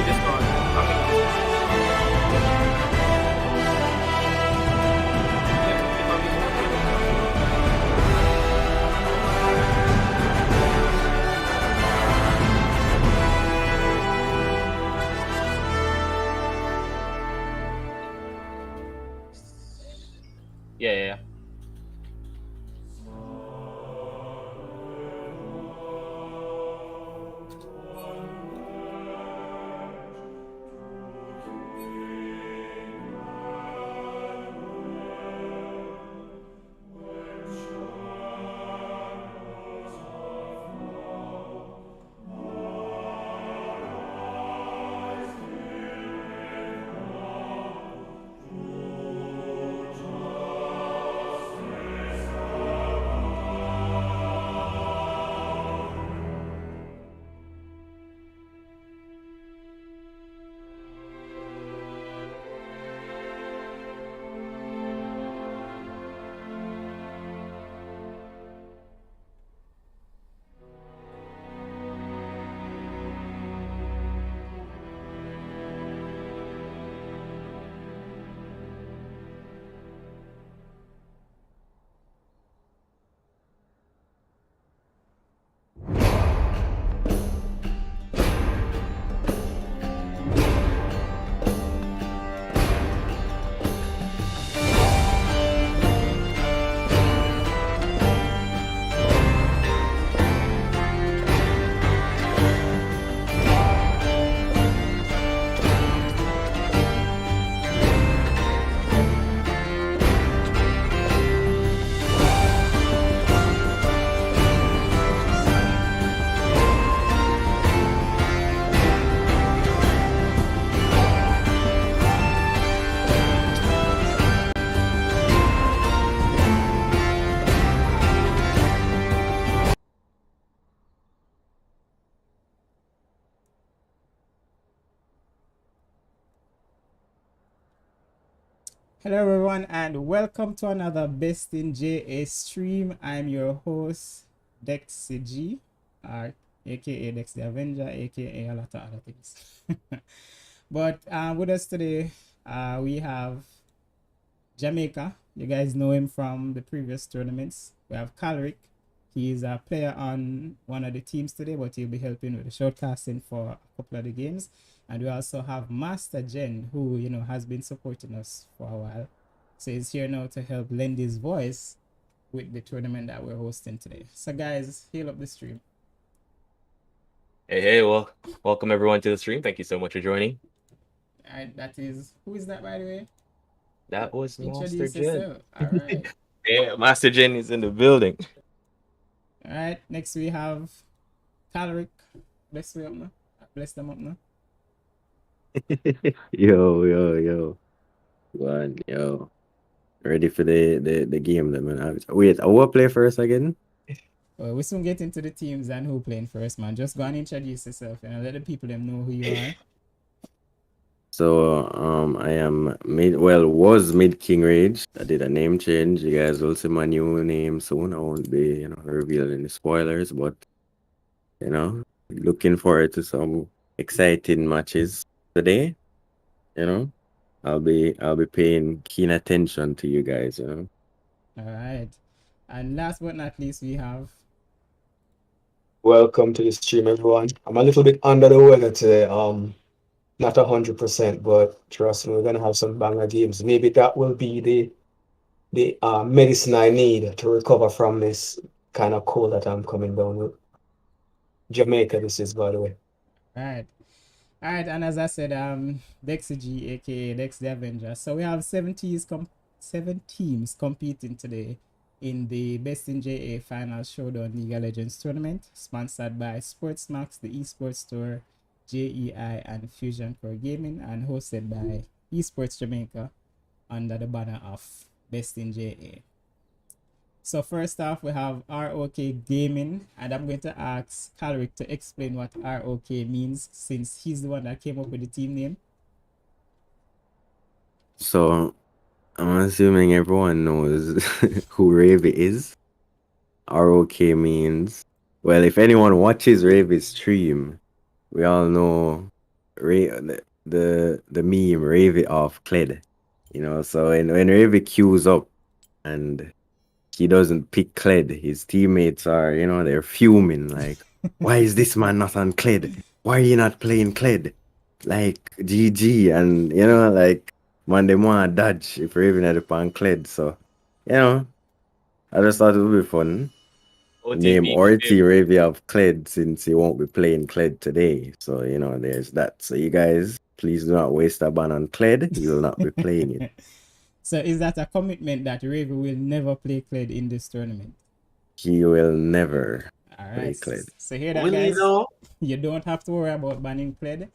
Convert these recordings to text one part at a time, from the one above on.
just start. I mean, if I'm being yeah, yeah, yeah. Hello everyone and welcome to another BestInJA stream. I'm your host BestINJA, aka Dex the Avenger, aka a lot of other things. But with us today, we have Jamaica. You guys know him from the previous tournaments. We have Calric. He is a player on one of the teams today, but he'll be helping with the shortcasting for a couple of the games. And we also have Master Jen, who has been supporting us for a while. So he's here now to help lend his voice with the tournament that we're hosting today. So guys, heal up the stream. Hey, well, welcome everyone to the stream. Thank you so much for joining. All right, who is that, by the way? That was Master Introduce Jen. yourself. All right. Yeah, Master Jen is in the building. All right, next we have Calric. Bless them up now. Bless them up now. Yo. One, yo. Ready for the game then, man. Wait, I will play first again. Well, we soon get into the teams and who playing first, man. Just go and introduce yourself and let the people them know who you are. So I am was mid King Rage. I did a name change. You guys will see my new name soon. I won't be, revealing the spoilers, but looking forward to some exciting matches today. I'll be paying keen attention to you guys, All right. And last but not least, we have Welcome to the stream, everyone. I'm a little bit under the weather today. Not 100%, but trust me, we're gonna have some banger games. Maybe that will be the medicine I need to recover from this kind of cold that I'm coming down with. Jamaica, this is, by the way. All right, and as I said, Dexy G, aka Dex the Avenger. So we have 7 teams competing today in the BestInJA Final Showdown League of Legends tournament, sponsored by SportsMax, the esports store, JEI, and Fusion Core Gaming, and hosted by Esports Jamaica under the banner of BestInJA. So first off, we have ROK Gaming, and I'm going to ask Calric to explain what ROK means, since he's the one that came up with the team name. So I'm assuming everyone knows who Ravy is. ROK means, well, if anyone watches Ravy's stream, we all know the meme Ravy off Cled. You know, so when Ravy queues up and he doesn't pick Cled, his teammates are, you know, they're fuming like, why is this man not on Cled? Why are you not playing Cled? Like GG, and you know, like man, they want dodge if Raven had upon Cled. So, you know, I just thought it would be fun. Name OTP. Orty Ravy of Cled since he won't be playing Cled today. So, you know, there's that. So you guys, please do not waste a ban on Cled. He will not be playing it. So is that a commitment that Ravi will never play Cled in this tournament? He will never All play right. Cled. So here that Will he guys, though? you don't have to worry about banning Cled.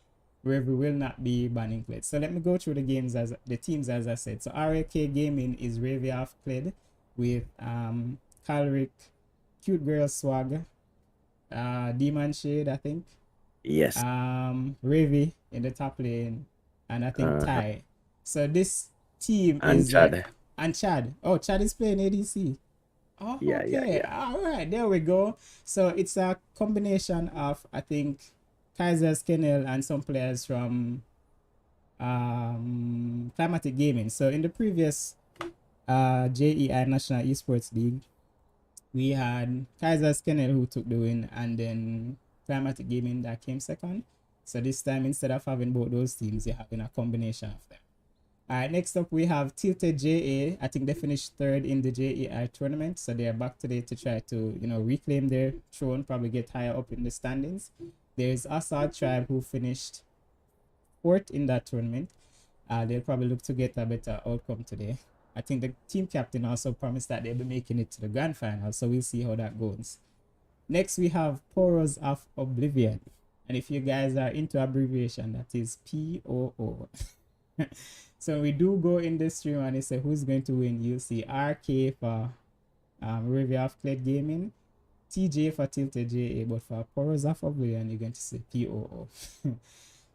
Ravi will not be banning Cled. So let me go through the games as the teams as I said. So RAK Gaming is Ravi off Cled with Calric, Cute Girl Swag, Demon Shade, I think. Yes. Ravi in the top lane, and I think Ty. So this team And is Chad. like, and Chad. Oh, Chad is playing ADC. Oh, Yeah, okay. yeah. All right, there we go. So it's a combination of, I think, Kaiser's Kennel and some players from Climatic Gaming. So in the previous JEI National Esports League, we had Kaiser's Kennel who took the win, and then Climatic Gaming that came second. So this time, instead of having both those teams, you're having a combination of them. All right, next up we have Tilted JA. I think they finished third in the JEI tournament, so they are back today to try to, you know, reclaim their throne, probably get higher up in the standings. There's Assad Tribe who finished fourth in that tournament. They'll probably look to get a better outcome today. I think the team captain also promised that they'll be making it to the grand final, so we'll see how that goes. Next, we have Poros of Oblivion. And if you guys are into abbreviation, that is POO. So we do go in the stream and they say who's going to win. You'll see RK for Review of Cled Gaming, TJ for Tilted JA, but for Poros of Oblivion, you're going to see POO.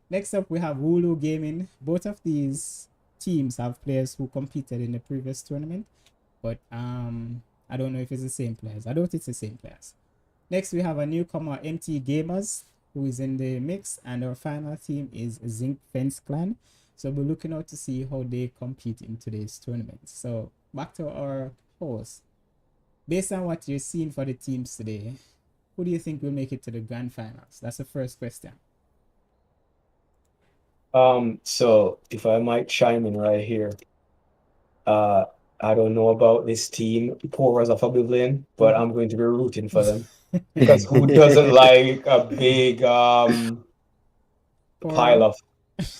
Next up, we have Hulu Gaming. Both of these teams have players who competed in the previous tournament, but I don't know if it's the same players. I doubt it's the same players. Next, we have a newcomer, MT Gamers, who is in the mix, and our final team is Zinc Fence Clan. So we're looking out to see how they compete in today's tournament. So back to our host. Based on what you're seeing for the teams today, who do you think will make it to the grand finals? That's the first question. So if I might chime in right here, I don't know about this team, Pours of Oblivion, but I'm going to be rooting for them because who doesn't like a big pile of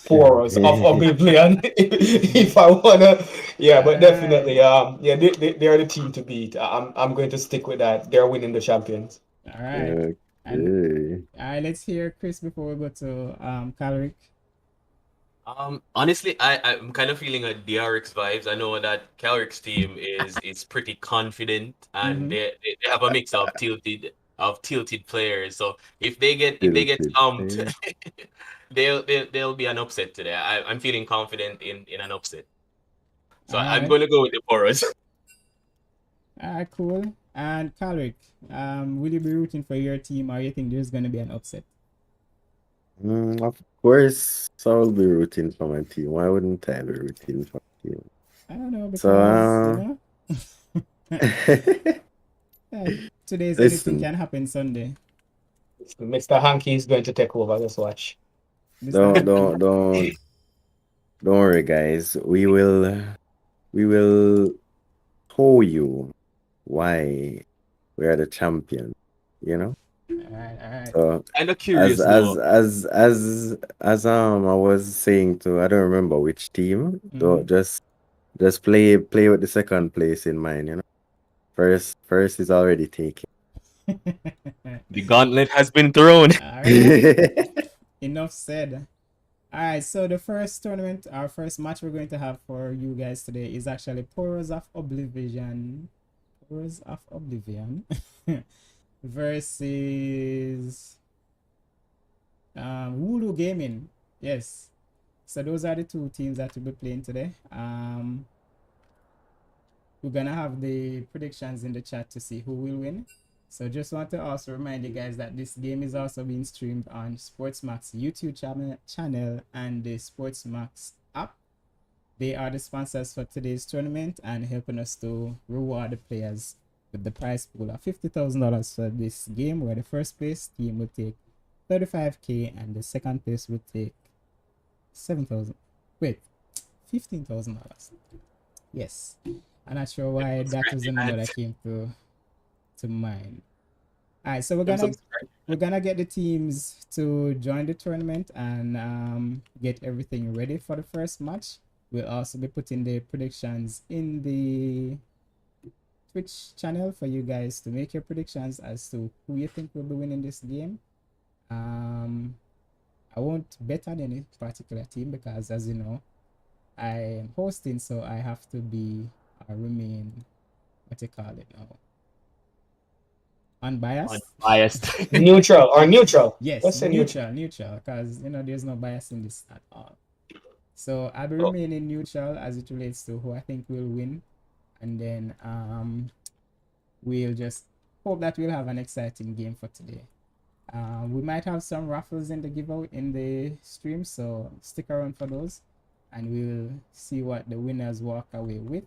Pours of Oblivion? If I wanna, yeah, but definitely, yeah, they are the team to beat. I'm going to stick with that. They're winning the champions. All right. And, all right, let's hear Chris before we go to Calric. Honestly, I'm kind of feeling a DRX vibes. I know that Calric's team is pretty confident, and they have a mix of tilted players. So if they get stumped, they'll be an upset today. I'm feeling confident in an upset. So I'm going to go with the Poros. All right, cool. And Calric, will you be rooting for your team, or you think there's going to be an upset? Of course, so I'll be rooting for my team. Why wouldn't I be rooting for my team? I don't know, because, you know, today's anything can happen Sunday. Mr. Hanky is going to take over. Just watch. Don't worry, guys. We will show you why we are the champion. You know. All right. So, I'm curious. As I was saying to, I don't remember which team. So just play with the second place in mind. You know, first is already taken. The gauntlet has been thrown. All right. Enough said. All right, so the first tournament, our first match we're going to have for you guys today is actually Poros of Oblivion. Versus Hulu Gaming. Yes. So those are the two teams that will be playing today. We're gonna have the predictions in the chat to see who will win. So just want to also remind you guys that this game is also being streamed on Sportsmax YouTube channel and the Sportsmax app. They are the sponsors for today's tournament and helping us to reward the players with the prize pool of $50,000 for this game, where the first place team will take $35K and the second place will take $15,000. Yes, I'm not sure why that was the number that came to mind. All right, so we're gonna get the teams to join the tournament and get everything ready for the first match. We'll also be putting the predictions in the Twitch channel for you guys to make your predictions as to who you think will be winning this game. I won't bet on any particular team because, as you know, I am hosting, so I have to be remain, what you call it now, unbiased. Neutral. Yes, Let's say neutral, because you know there's no bias in this at all. So I'll be remaining neutral as it relates to who I think will win, and then we'll just hope that we'll have an exciting game for today. We might have some raffles in the giveaway in the stream, so stick around for those, and we'll see what the winners walk away with.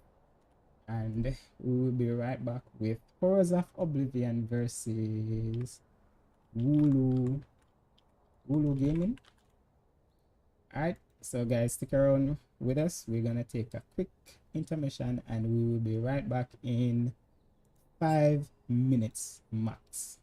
And we will be right back with Horrors of Oblivion versus Wulu Gaming. Alright, so guys, stick around with us. We're gonna take a quick intermission and we will be right back in 5 minutes max.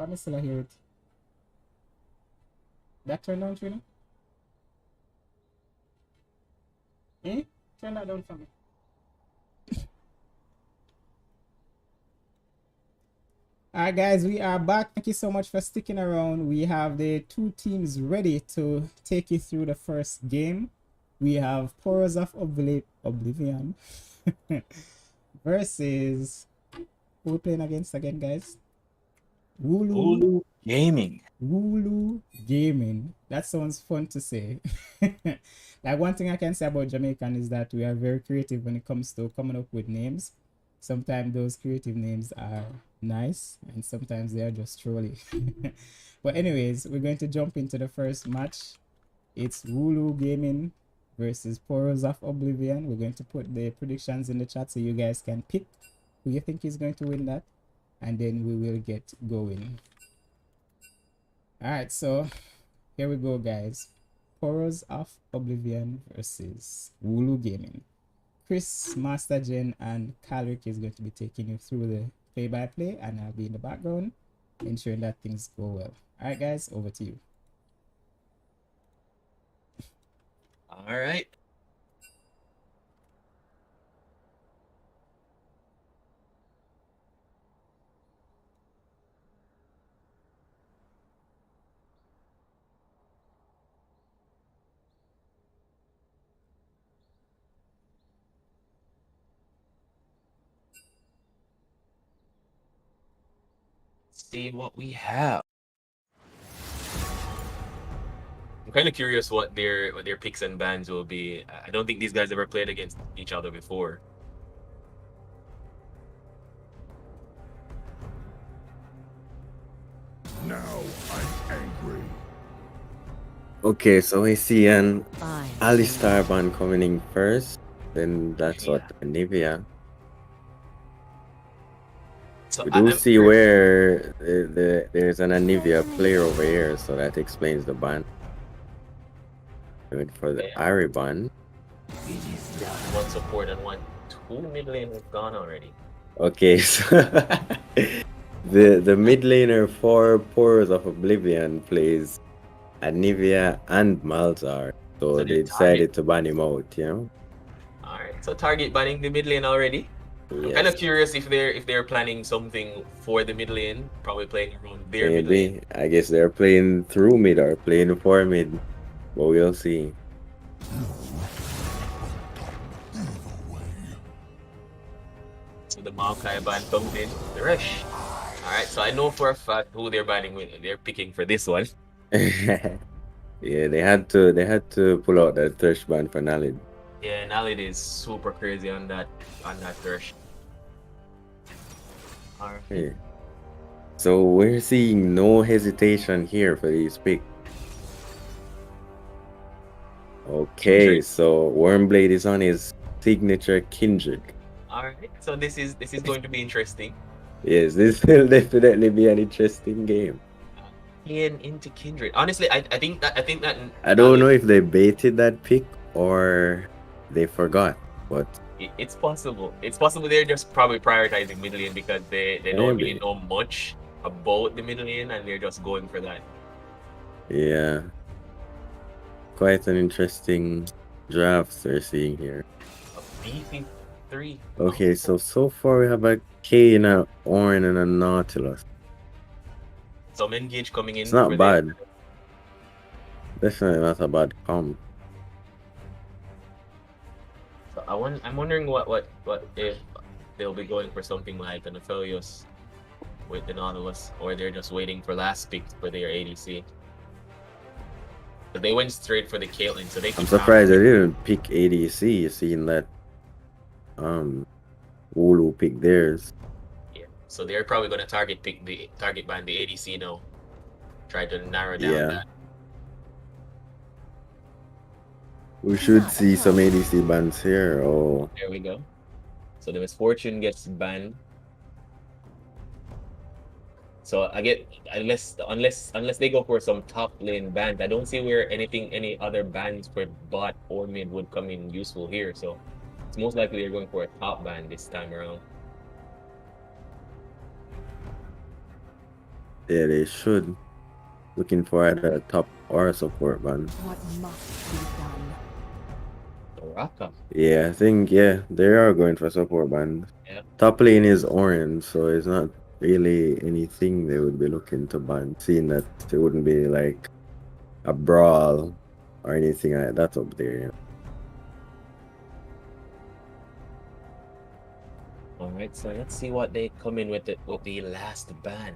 Why am I still hear it? That turned down, Trina? Eh? Turn that down for me. Alright guys, we are back. Thank you so much for sticking around. We have the two teams ready to take you through the first game. We have Porous of Oblivion versus, who we playing against again, guys? Hulu Gaming. Wulu Gaming. That sounds fun to say. Like, one thing I can say about Jamaican is that we are very creative when it comes to coming up with names. Sometimes those creative names are nice and sometimes they are just trolly. But anyways, we're going to jump into the first match. It's Wulu Gaming versus Porous of Oblivion. We're going to put the predictions in the chat so you guys can pick who you think is going to win that, and then we will get going. Alright, so here we go, guys. Porous of Oblivion versus Wulu Gaming. Chris, Master Jen, and Calric is going to be taking you through the play-by-play, and I'll be in the background ensuring that things go well. Alright guys, over to you. All right. See what we have. I'm kind of curious what their picks and bans will be. I don't think these guys ever played against each other before. Now I'm angry. Okay, so we see an 5 Alistar ban coming in first. Then that's what Nivea. So We do see where there's an Anivia player over here, so that explains the ban. I mean, for the Ari ban. One support and 2 mid lane have gone already. Okay, so the mid laner for Porous of Oblivion plays Anivia and Malzar, so So they decided to ban him out, you know? Alright, so target banning the mid lane already. I'm kind Yes, of curious if they're planning something for the mid lane, probably playing around their mid lane. maybe. I guess they're playing through mid or playing for mid, but we'll see. So the Maokai ban comes in, the rush. Alright, so I know for a fact who they're banning with. They're picking for this one. Yeah, they had to pull out that thresh ban for Nalid. Yeah, Nalid is super crazy on that thresh. Alright. Okay. So we're seeing no hesitation here for these picks. Okay, Kindred. so Wormblade is on his signature Kindred. Alright, so this is going to be interesting. Yes, this will definitely be an interesting game. Playing into Kindred. Honestly, I think that I don't Nalid- know if they baited that pick or they forgot, but It's possible. It's possible they're just probably prioritizing mid lane because they don't really Maybe. know much about the mid lane and they're just going for that. yeah. Quite an interesting draft we're seeing here. A beefy 3. Okay, so far we have a Kane, a Ornn, and a Nautilus. Some engage coming in. It's not for bad. them. Definitely not a bad comp. So I'm wondering what if they'll be going for something like an Aphelios with the Nautilus, or they're just waiting for last pick for their ADC. But they went straight for the Caitlyn, so they I'm can surprised they didn't pick ADC, seeing that Wulu picked theirs. Yeah. So they're probably gonna target ban the ADC now. Try to narrow down Yeah. that. We should see some ADC bans here. Oh, There we go. So the Misfortune gets banned. So I get unless they go for some top lane bans, I don't see where any other bans for bot or mid would come in useful here. So it's most likely they're going for a top ban this time around. Yeah, they should. Looking for either a top or a support ban. What must be done? Soraka. Yeah, I think they are going for support ban. Yeah. Top lane is orange, so it's not really anything they would be looking to ban, seeing that it wouldn't be like a brawl or anything like that up there. All right, so let's see what they come in with the last ban.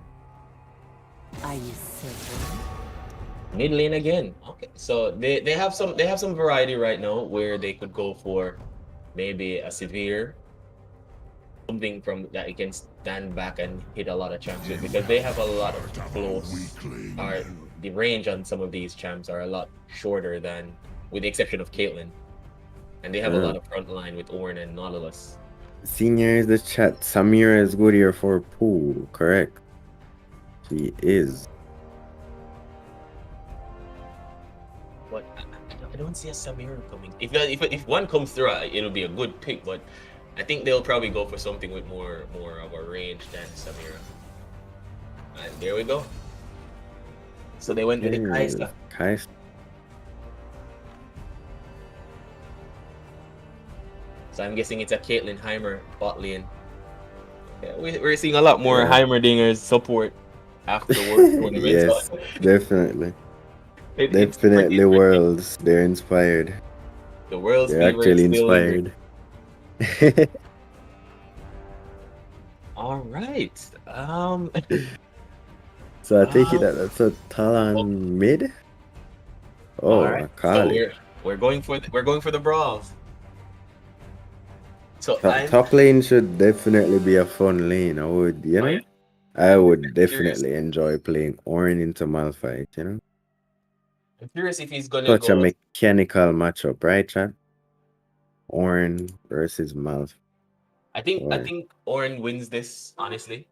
Are you certain? Mid lane again. Okay, so they have some variety right now where they could go for maybe a severe something from that you can stand back and hit a lot of champs with, because they have a lot of close. The range on some of these champs are a lot shorter than, with the exception of Caitlyn, and they have a lot of front line with Ornn and Nautilus. Senior is the chat. Samira is good here for pool, correct? She is. But I don't see a Samira coming. If one comes through, it'll be a good pick. But I think they'll probably go for something with more of a range than Samira. And there we go. So they went with the Kai'Sa. Kai'Sa. So I'm guessing it's a Caitlyn Heimer bot lane. Yeah, we're seeing a lot more Heimerdingers support afterwards. Yes, definitely. It's Definitely pretty worlds. They're inspired. The world's They're actually inspired. All right. So I take it that's a Talon mid. Oh, all right. Akali. So we're going for the brawls. So Top lane should definitely be a fun lane. I would, I would definitely enjoy playing Ornn into Malphite, I'm curious if he's gonna Such go a mechanical matchup, right, chat? Ornn versus Malphite. I think Ornn wins this, honestly.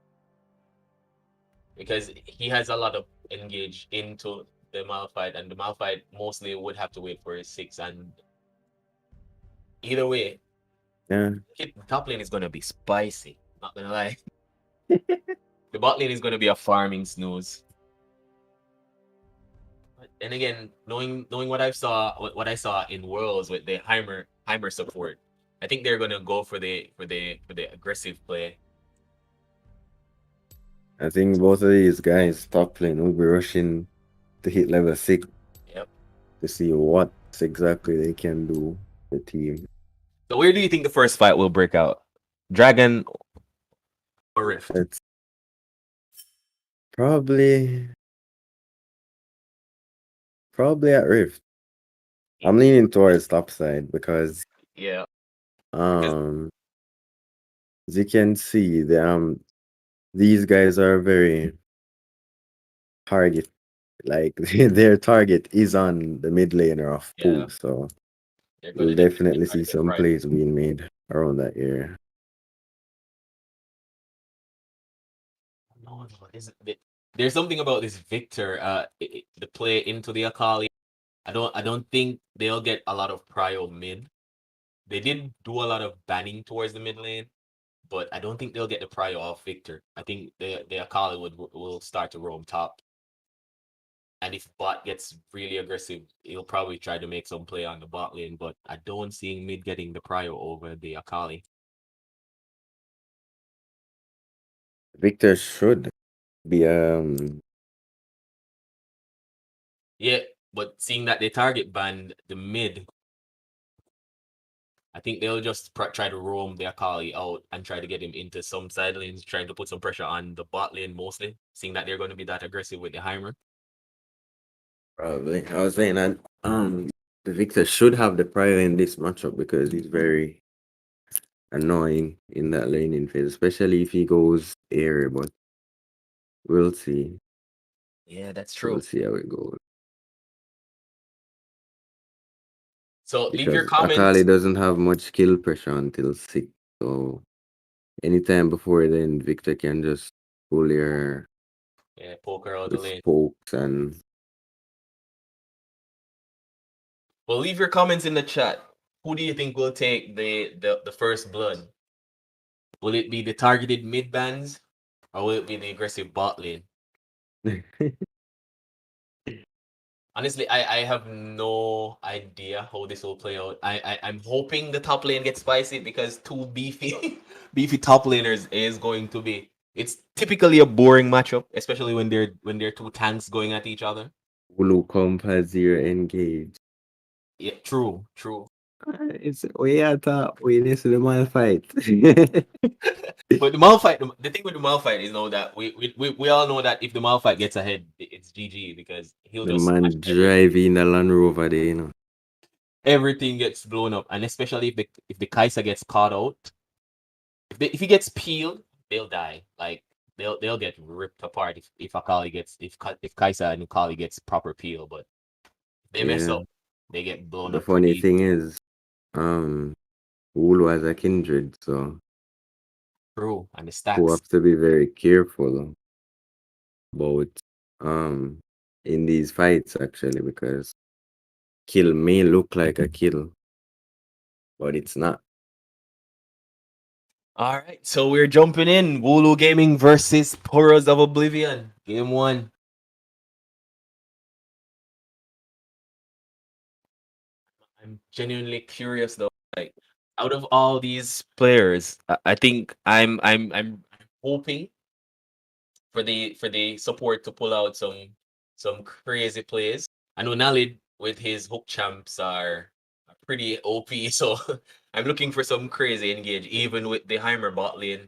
Because he has a lot of engage into the Malphite, and the Malphite mostly would have to wait for his 6, and either way, the top lane is gonna be spicy. Not gonna lie. The bot lane is gonna be a farming snooze. And again, knowing what I saw in Worlds with the Heimer support, I think they're gonna go for the aggressive play. I think both of these guys, top lane, will be rushing to hit level 6. Yep. To see what exactly they can do, the team. So where do you think the first fight will break out? Dragon or Rift? It's probably at Rift. I'm leaning towards top side because as you can see, these guys are very target, like their target is on the mid laner of pool, so you'll definitely see some plays being made around that area. No, there's something about this Victor, the play into the Akali. I don't think they'll get a lot of prio mid. They did do a lot of banning towards the mid lane, but I don't think they'll get the prio off Victor. I think the Akali will start to roam top. And if bot gets really aggressive, he'll probably try to make some play on the bot lane, but I don't see mid getting the prio over the Akali. Victor should be Yeah, but seeing that they target banned the mid, I think they'll just try to roam the Akali out and try to get him into some side lanes, trying to put some pressure on the bot lane mostly, seeing that they're going to be that aggressive with the Heimer. Probably. I was saying that the Victor should have the prior in this matchup because he's very annoying in that laning phase, especially if he goes air, but we'll see. Yeah, that's true. We'll see how it goes. So because leave your comments. Akali doesn't have much kill pressure until 6, so anytime before then, Victor can just pull your poke her out the lane. Pokes and well, leave your comments in the chat. Who do you think will take the first blood? Will it be the targeted mid bans, or will it be the aggressive bot lane? Honestly, I have no idea how this will play out. I'm hoping the top lane gets spicy because two beefy beefy top laners is going to be. It's typically a boring matchup, especially when they're two tanks going at each other. Blue comp has zero engage. Yeah, true, true. It's we are top. We listen to my fight. But the Malphite, the thing with the Malphite is now that we all know that if the Malphite gets ahead, it's GG because he'll The just smash man driving the Land Rover there, you know. everything gets blown up, and especially if the Kai'Sa gets caught out, if he gets peeled, they'll die. Like they'll get ripped apart if Akali gets if Kai'Sa and Akali gets proper peel, but if they mess Yeah. up, they get blown The up. funny pretty thing is, Wool has a kindred, so true, and the we stacks. have to be very careful about in these fights actually, because kill may look like a kill, but it's not. All right, so we're jumping in. Wooloo Gaming versus Poros of Oblivion, game 1. I'm genuinely curious though. Like, out of all these players, I think I'm hoping for the support to pull out some crazy plays. I know Nalid with his hook champs are pretty OP, so I'm looking for some crazy engage, even with the Heimer bot lane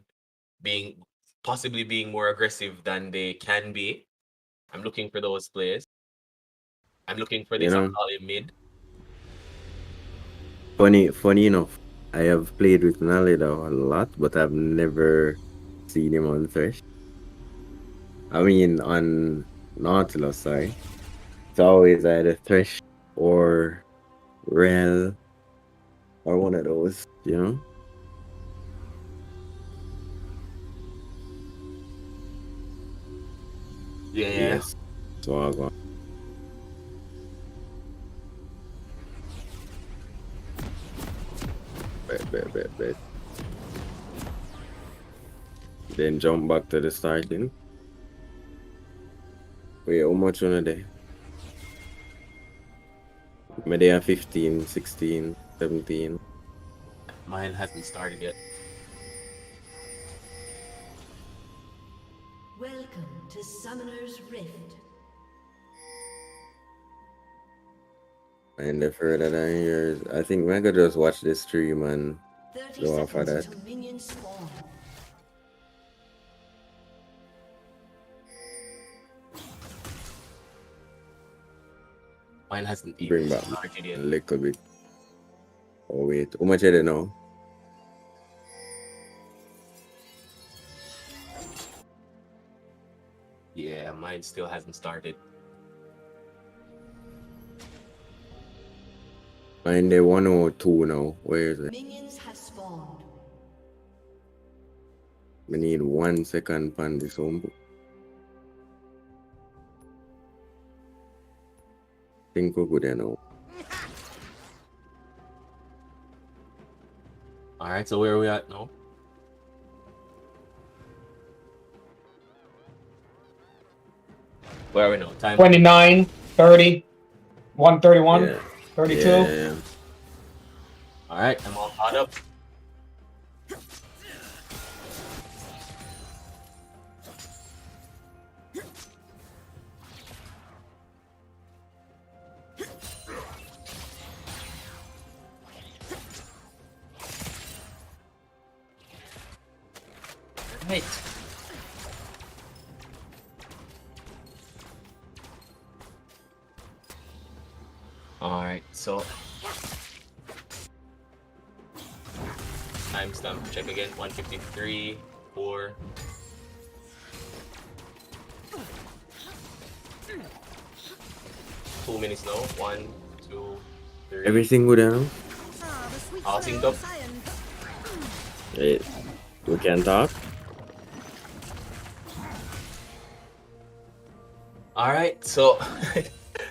being possibly being more aggressive than they can be. I'm looking for those plays. I'm looking for You this know, Akali mid. funny enough, I have played with Nalida a lot, but I've never seen him on Thresh. I mean, on Nautilus, sorry. It's always either Thresh or Rel or one of those, you know? Yeah. Yes. So I'll go. Bet. Then jump back to the starting. Wait, how much on a day? Maybe a 15, 16, 17. Mine hasn't started yet. Welcome to Summoner's Rift. And the further than years, I think I could just watch this stream and 30 go off of seconds that. till minions spawn. Mine hasn't Bring even back started a yet. little bit. Oh wait, how much is it now? Yeah, mine still hasn't started. Mine the 102 now. Where is it? Minions have spawned. We need 1 second on this home. Think we're good now. Alright, so where are we at now? Where are we now? Time 29, 30, 131, Yeah. 32. Yeah. Alright, I'm all caught up. Right. Alright, so timestamp check again. 153, 4. Two minutes now. 1, 2, 3. Everything good now? All synced up. Wait. We can talk? Alright, so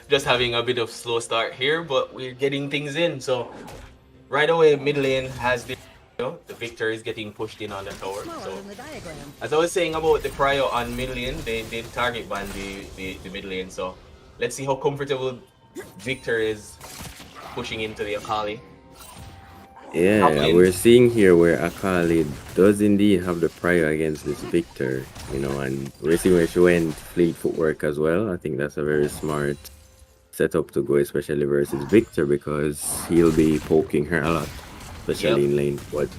just having a bit of slow start here, but we're getting things in. So right away, mid lane has been The Victor is getting pushed in on the tower. Smaller So than the diagram. as I was saying about the Prio on mid lane, they did target ban the mid lane. So let's see how comfortable Victor is pushing into the Akali. Yeah, Happening. we're seeing here where Akali does indeed have the prior against this Victor, you know, and we're seeing where she went fleet footwork as well. I think that's a very smart setup to go, especially versus Victor, because he'll be poking her a lot, especially in lane. But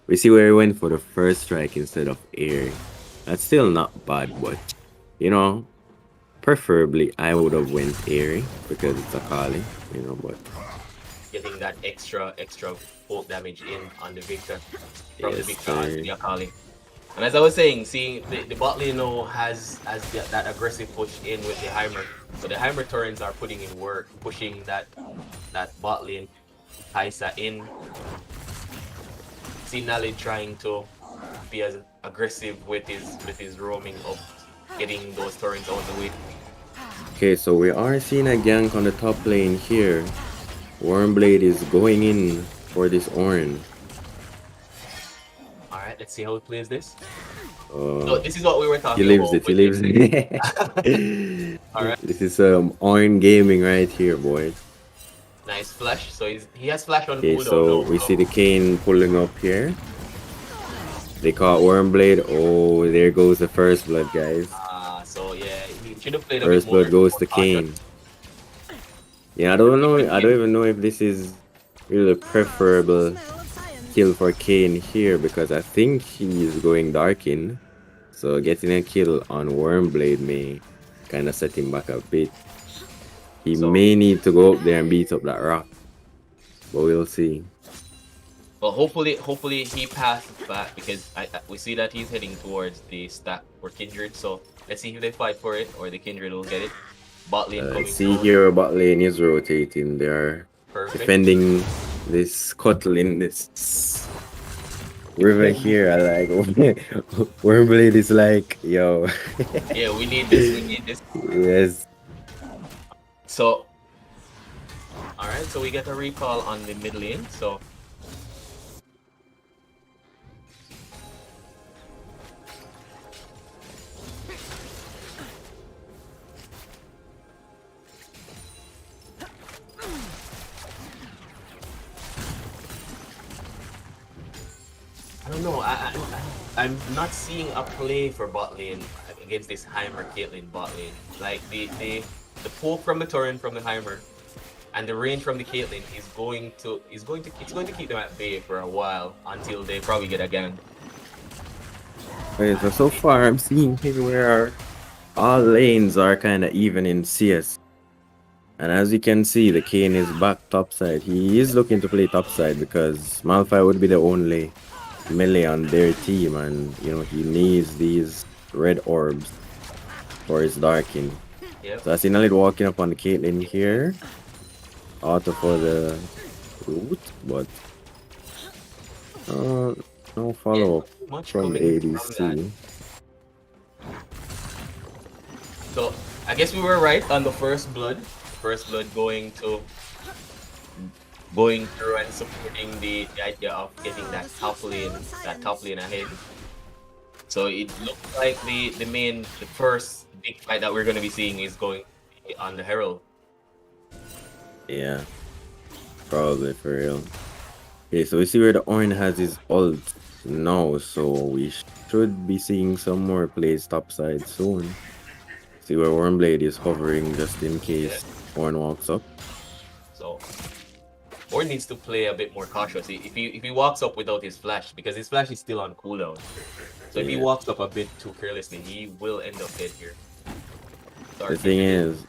we see where he went for the first strike instead of air. That's still not bad, but you know, preferably I would have went airy because it's Akali, you know, but Getting that extra poke damage in on the Victor from the yes, Victor onto the Akali. And as I was saying, seeing the bot lane now has that aggressive push in with the Heimer. So the Heimer turrets are putting in work, pushing that bot lane. Kaisa in. See Nali trying to be as aggressive with his roaming up, getting those turrets out of the way. Okay, so we are seeing a gank on the top lane here. Wormblade is going in for this Ornn. Alright, let's see how he plays this. Uh, So this is what we were he talking lives about. it, he lives it. Alright. This is Ornn gaming right here, boys. Nice flash. So he has flash on Okay, cooldown so now, we see the Kayn pulling up here. They caught Wormblade. Oh, there goes the first blood, guys. So yeah, he should have played a First bit more. blood goes to cautious. Kayn. Yeah, I don't know. I don't even know if this is really preferable Smell of science. kill for Kayn here because I think he is going Darkin. So getting a kill on Wormblade may kind of set him back a bit. He may need to go up there and beat up that rock. But we'll see. But hopefully he passes back because we see that he's heading towards the stack for Kindred. So let's see if they fight for it or the Kindred will get it. Bot lane coming See down. here, bot lane is rotating. They are Perfect. defending this Cuttle in this river here. I like Wormblade is like, yo. Yeah, we need this. We need this. Yes. So, all right. So we get a recall on the mid lane. So. I don't know. I'm not seeing a play for bot lane against this Heimer Caitlyn bot lane. Like the poke from the torrent from the Heimer and the range from the Caitlyn is going to keep them at bay for a while until they probably get a gang. Okay, so far I'm seeing here where all lanes are kind of even in CS. And as you can see, the Kayn is back topside. He is looking to play topside because Malphite would be the only melee on their team, and you know he needs these red orbs for his Darkin. Yep. So I see Nalid walking up on the Caitlyn here. Auto for the root, but no follow up Much from the coming from ADC. that. So I guess we were right on the first blood. First blood going through and supporting the idea of getting that top lane ahead. So it looks like the first big fight that we're gonna be seeing is going to be on the Herald. Yeah, probably for real. Okay, so we see where the Ornn has his ult now, so we should be seeing some more plays topside soon. See where Wormblade is hovering just in case Ornn walks up. So Ornn needs to play a bit more cautious. If he walks up without his flash, because his flash is still on cooldown. So if he walks up a bit too carelessly, he will end up dead here. The thing is,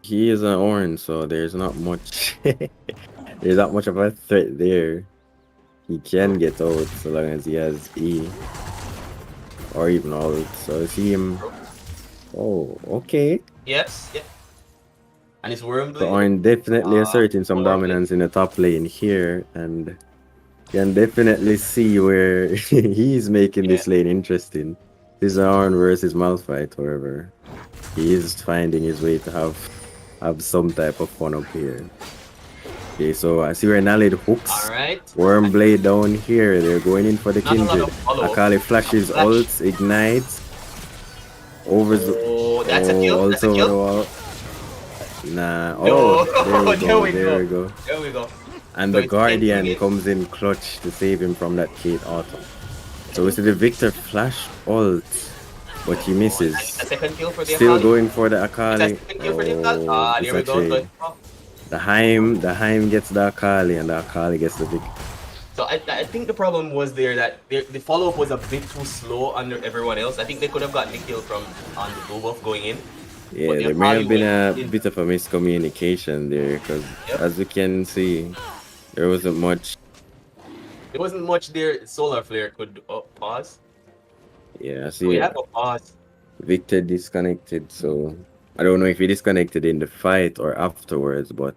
he is an Ornn, so there's not much there's not much of a threat there. He can get out so long as he has E or even ult. So I see him. Oh, okay. Yes, yeah. And it's Wormblade. So Ornn definitely asserting some dominance in the top lane here, and can definitely see where he's making this lane interesting. This is Ornn versus Malphite, however. He is finding his way to have some type of fun up here. Okay, so I see where Nalid hooks. All right. Wormblade down here. They're going in for the Not a lot Kindred. of follow-up. Akali flashes, Flash. ults, ignites. Over the Oh, that's a kill. That's ults a over the kill. wall. Nah. No. Oh, there we There go. we There we go. There we go. And So the it's Guardian ending it. comes in clutch to save him from that Kate Autumn. So we see the Victor flash ult, but he misses. A second kill for the Still Akali. going for the It's a Akali. second kill for the Akali. Ah, It's there a we go. So, trade. The Heim gets the Akali, and the Akali gets the Victor. so I think the problem was there that the follow-up was a bit too slow under everyone else. I think they could have gotten the kill from on the blue buff going in. Yeah, But the there may have been a Akali went in. bit of a miscommunication there, because Yep. as you can see, there wasn't much. There wasn't much there. Solar Flare could pause. Yeah, I So we see have a pause. Victor disconnected, so I don't know if he disconnected in the fight or afterwards, but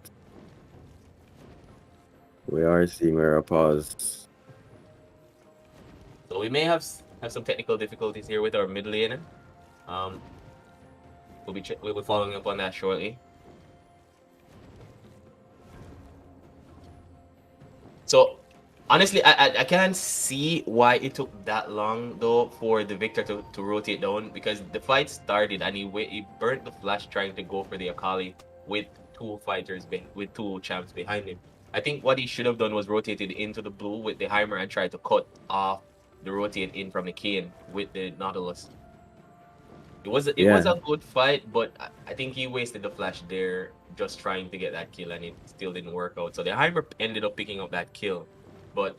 we are seeing where a pause. So we may have some technical difficulties here with our mid laner. We'll be following up on that shortly. So honestly, I can't see why it took that long though for the Victor to rotate down, because the fight started and he burnt the flash trying to go for the Akali with with two champs behind him. I think what he should have done was rotated into the blue with the Heimer and tried to cut off the rotate in from the Kayn with the Nautilus. It was a good fight, but I think he wasted the flash there just trying to get that kill, and it still didn't work out. So the Heimer ended up picking up that kill. But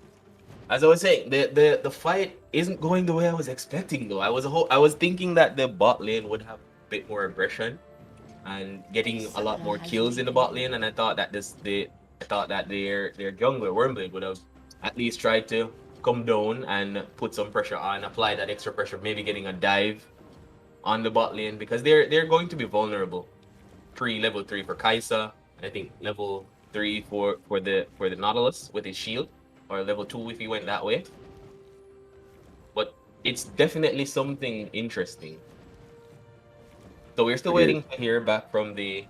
as I was saying, the fight isn't going the way I was expecting though. I was thinking that the bot lane would have a bit more aggression and getting a lot more kills in the bot lane, and I thought that their jungler Wormblade would have at least tried to come down and put some pressure on, apply that extra pressure, maybe getting a dive on the bot lane, because they're going to be vulnerable. Level 3 for Kaisa, and I think level 3 for the Nautilus with his shield, or level 2 if he went that way. But it's definitely something interesting. So we're still waiting to hear back from the...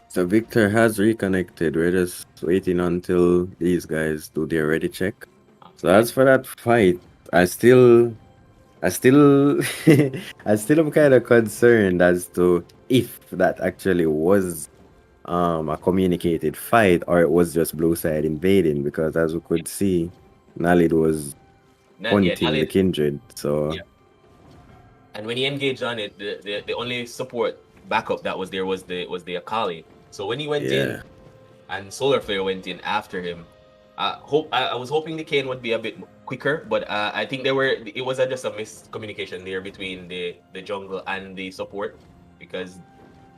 So Victor has reconnected. We're just waiting until these guys do their ready check. So as for that fight, I still I still am kind of concerned as to if that actually was a communicated fight or it was just blue side invading, because as we could see, Nalid was hunting the Kindred. So and when he engaged on it, the only support backup that was there was the Akali. So when he went in and Solar Flare went in after him, I was hoping the Kayn would be a bit quicker, but I think it was just a miscommunication there between the jungle and the support, because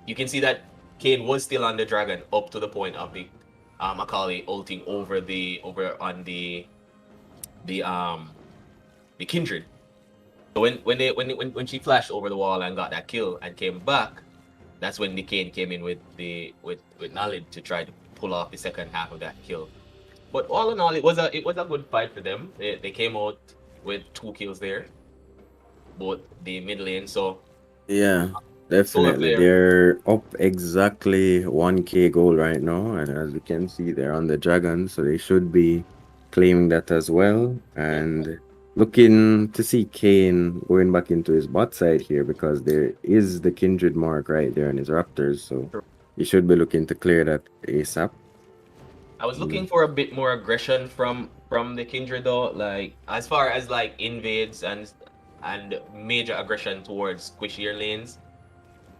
you can see that Kayn was still on the dragon up to the point of the Akali ulting over on the Kindred. So when she flashed over the wall and got that kill and came back, that's when the Kayn came in with Nalid to try to pull off the second half of that kill. But all in all, it was a good fight for them. They came out with 2 kills there, both the mid lane. So yeah, definitely they're up exactly 1k gold right now, and as you can see, they're on the dragon, so they should be claiming that as well. And looking to see Kayn going back into his bot side here, because there is the Kindred mark right there on his Raptors, so he should be looking to clear that ASAP. I was looking for a bit more aggression from the Kindred though, like as far as like invades and major aggression towards squishier lanes.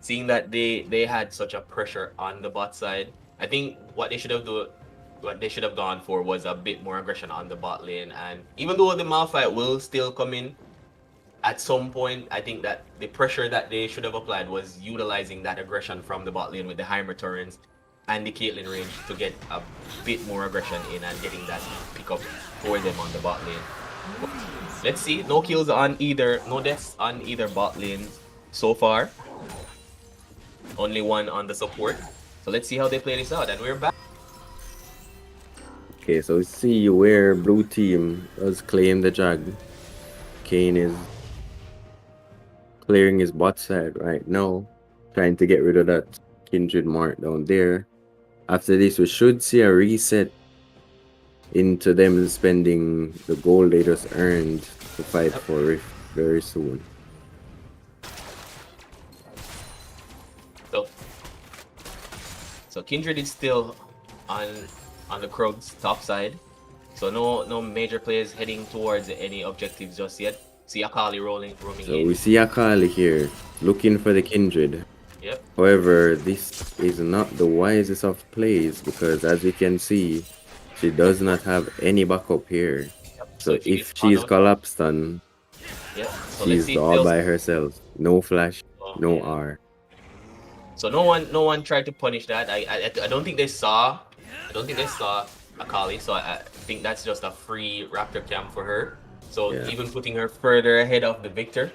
Seeing that they had such a pressure on the bot side, I think what they should have gone for was a bit more aggression on the bot lane. And even though the Malphite will still come in at some point, I think that the pressure that they should have applied was utilizing that aggression from the bot lane with the Heimer turrets and the Caitlyn range to get a bit more aggression in and getting that pickup for them on the bot lane. Let's see, no deaths on either bot lane so far. Only one on the support. So let's see how they play this out, and we're back. Okay, so see where blue team does claim the jag. Kayn is clearing his bot side right now, trying to get rid of that Kindred mark down there. After this, we should see a reset into them spending the gold they just earned to fight for Rift very soon. So Kindred is still on the Krug's top side. So no major players heading towards any objectives just yet. See Akali roaming So in. we see Akali here looking for the Kindred. Yep. However, this is not the wisest of plays because as you can see, she does not have any backup here. Yep. So if she's collapsed on, yep. So she's all by herself. No flash, no R. So no one tried to punish that. I don't think they saw. I don't think they saw Akali. So I think that's just a free Raptor camp for her. So even putting her further ahead of the victor.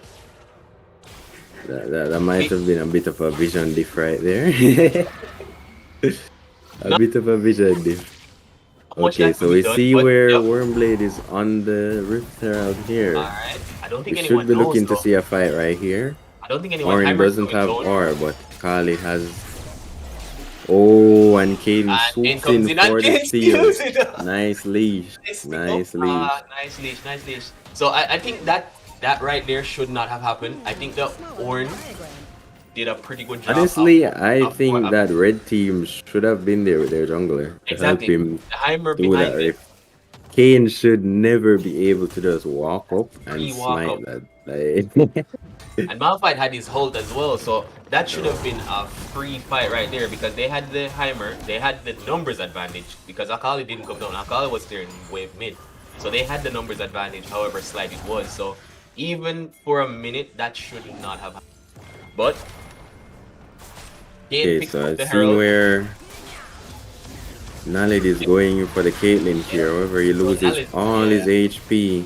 That might have been a bit of a vision diff right there. A bit of a vision diff. Okay, so we see where Wormblade is on the Rift Herald here. Alright. I don't think we anyone should be knows, looking to though. see a fight right here. I don't think anyone Orin doesn't have R, but Kali has. Oh, and Caden swoops in for the steal. Nice leash. Nice leash. Nice leash. So I think that right there should not have happened. I think the Orin did a pretty good job. Honestly, I think that red team should have been there with their jungler to help him do that rift. Kane should never be able to just walk up and smite that. And Malphite had his hold as well, so that should have been a free fight right there because they had the Heimer, they had the numbers advantage because Akali didn't come down. Akali was there in wave mid, so they had the numbers advantage, however slight it was. So even for a minute, that should not have happened. But okay, so I see where Nalid is going for the Caitlyn here. However, he loses all his HP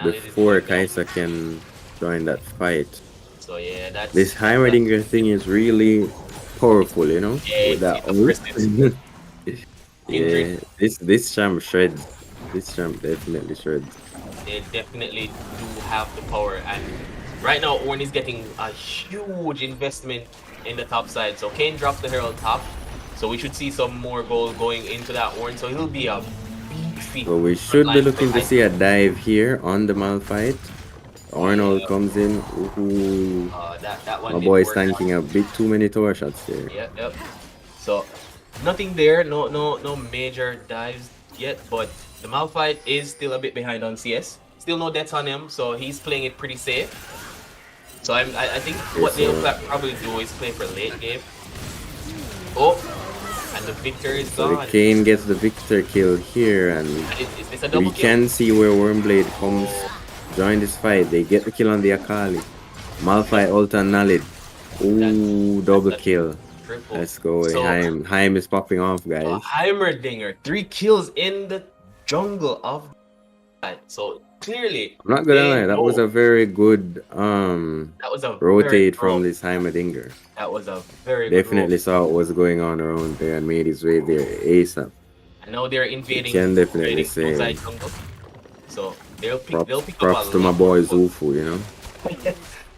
before Kaisa can join that fight. So yeah, that's this Heimerdinger thing is really powerful, you know. Yeah, with that yeah, this champ shreds. This champ definitely shreds. They definitely do have the power, and right now Ornn is getting a huge investment in the top side. So Kane dropped the Herald top, so we should see some more gold going into that Ornn. So he'll be a beefy. So we should be looking to see a dive here on the Malphite. Arnold comes in. Ooh. That one my boy's tanking a bit too many tower shots there. Yep. So nothing there, no major dives yet, but the Malphite is still a bit behind on CS. Still no deaths on him, so he's playing it pretty safe. So I think what they'll probably do is play for late game. Oh, and the victor is gone. So Kane gets the victor kill here, and we can see where Wormblade comes. Join this fight. They get the kill on the Akali. Malphite ult on Nalid. Ooh, double kill. Triple. Let's go. So, Heim is popping off, guys. Heimerdinger, 3 kills in the jungle of that. So clearly, I'm not gonna lie, that was a very good rotate from this Heimerdinger. That was a very definitely saw what was going on around there and made his way there ASAP. I know they're invading. You can definitely say. So they'll pick props up to my boy Zufu, you know.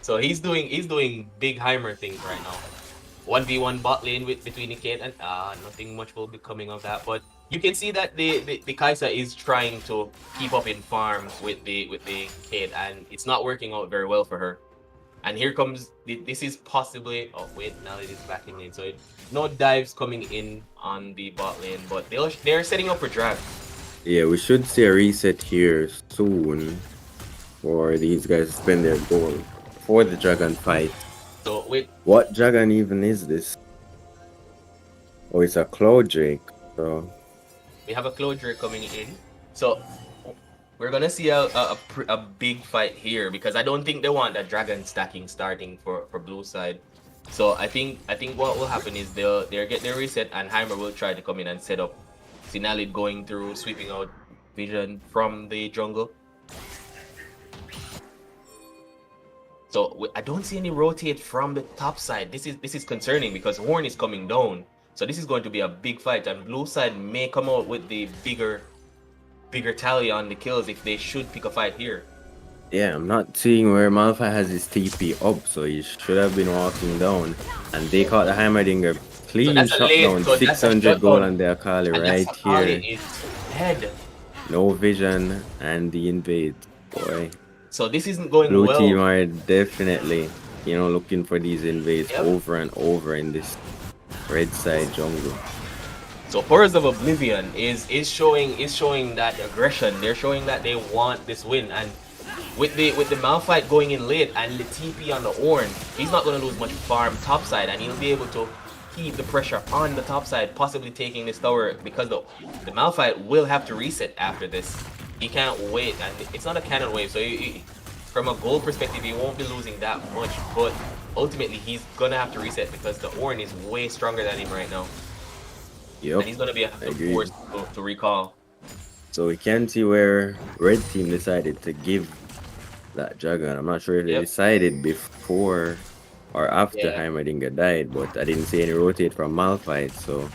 So he's doing big Heimer things right now. 1v1 bot lane between the Kate and nothing much will be coming of that, but you can see that the Kaisa is trying to keep up in farm with the Kate, and it's not working out very well for her. And here comes this is possibly now it is backing in, so no dives coming in on the bot lane, but they're setting up for drag. Yeah, we should see a reset here soon for these guys to spend their gold for the dragon fight. So wait, what dragon even is this? Oh, it's a Cloud Drake. So we have a Cloud Drake coming in. So we're gonna see a big fight here because I don't think they want that dragon stacking starting for blue side. So I think what will happen is they'll get their reset and Heimer will try to come in and set up. Sinalid going through, sweeping out vision from the jungle. So I don't see any rotate from the top side. This is concerning because Horn is coming down. So this is going to be a big fight, and blue side may come out with the bigger tally on the kills if they should pick a fight here. Yeah, I'm not seeing where Malphite has his TP up, so he should have been walking down. And they caught the Heimerdinger. Clean shutdown, 600 gold on the Akali right here. Is dead. No vision and the invade. Boy, So this isn't going blue well. team are definitely, looking for these invades Yep. over and over in this red side jungle. So Horrors of Oblivion is showing that aggression. They're showing that they want this win, and with the Malphite going in late and the TP on the Ornn, he's not gonna lose much farm topside, and he'll be able to keep the pressure on the top side, possibly taking this tower, because the Malphite will have to reset after this. He can't wait, and it's not a cannon wave, so from a goal perspective, he won't be losing that much, but ultimately he's gonna have to reset because the Ornn is way stronger than him right now. Yep. And he's gonna be forced to recall. So we can see where red team decided to give that Dragon. I'm not sure if they decided before or after Heimerdinger died, but I didn't see any rotate from Malphite, so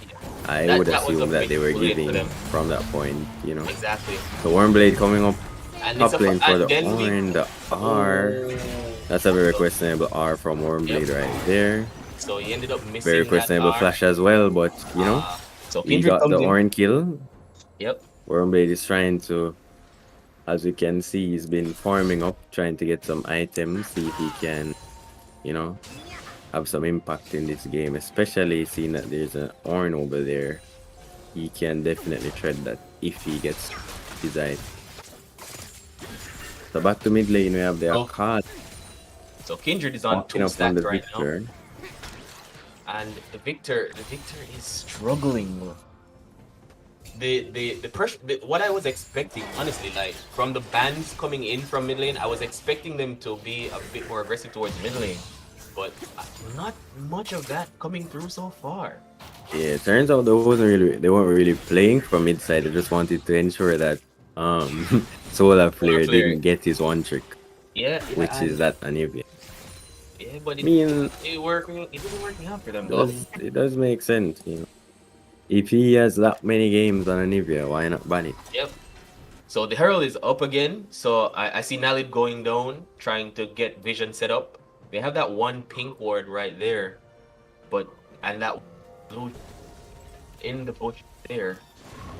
I would assume that they were giving from that point, Exactly. So Wormblade coming up And top lane for the then Ornn, the R. That's a very questionable R from Wormblade right there. So he ended up missing Very questionable flash as well, but so he got the Ornn kill. Yep. Wormblade is trying to, as you can see, he's been farming up, trying to get some items, see if he can, have some impact in this game, especially seeing that there's an Ornn over there. He can definitely tread that if he gets his item. So back to mid lane, we have the Akkad. So Kindred is on 2 stacks right now. And the Victor is struggling. The pressure, what I was expecting, honestly, like from the bans coming in from mid lane, I was expecting them to be a bit more aggressive towards mid lane, but not much of that coming through so far. Yeah, it turns out they weren't really playing from mid side. They just wanted to ensure that Solar Flare didn't get his one trick. Yeah, which is that Anivia. Yeah, but it didn't work out for them though. It does make sense, If he has that many games on Anivia, why not ban it? Yep. So the Herald is up again. So I see Nalid going down, trying to get vision set up. They have that one pink ward right there, and that blue in the bush there,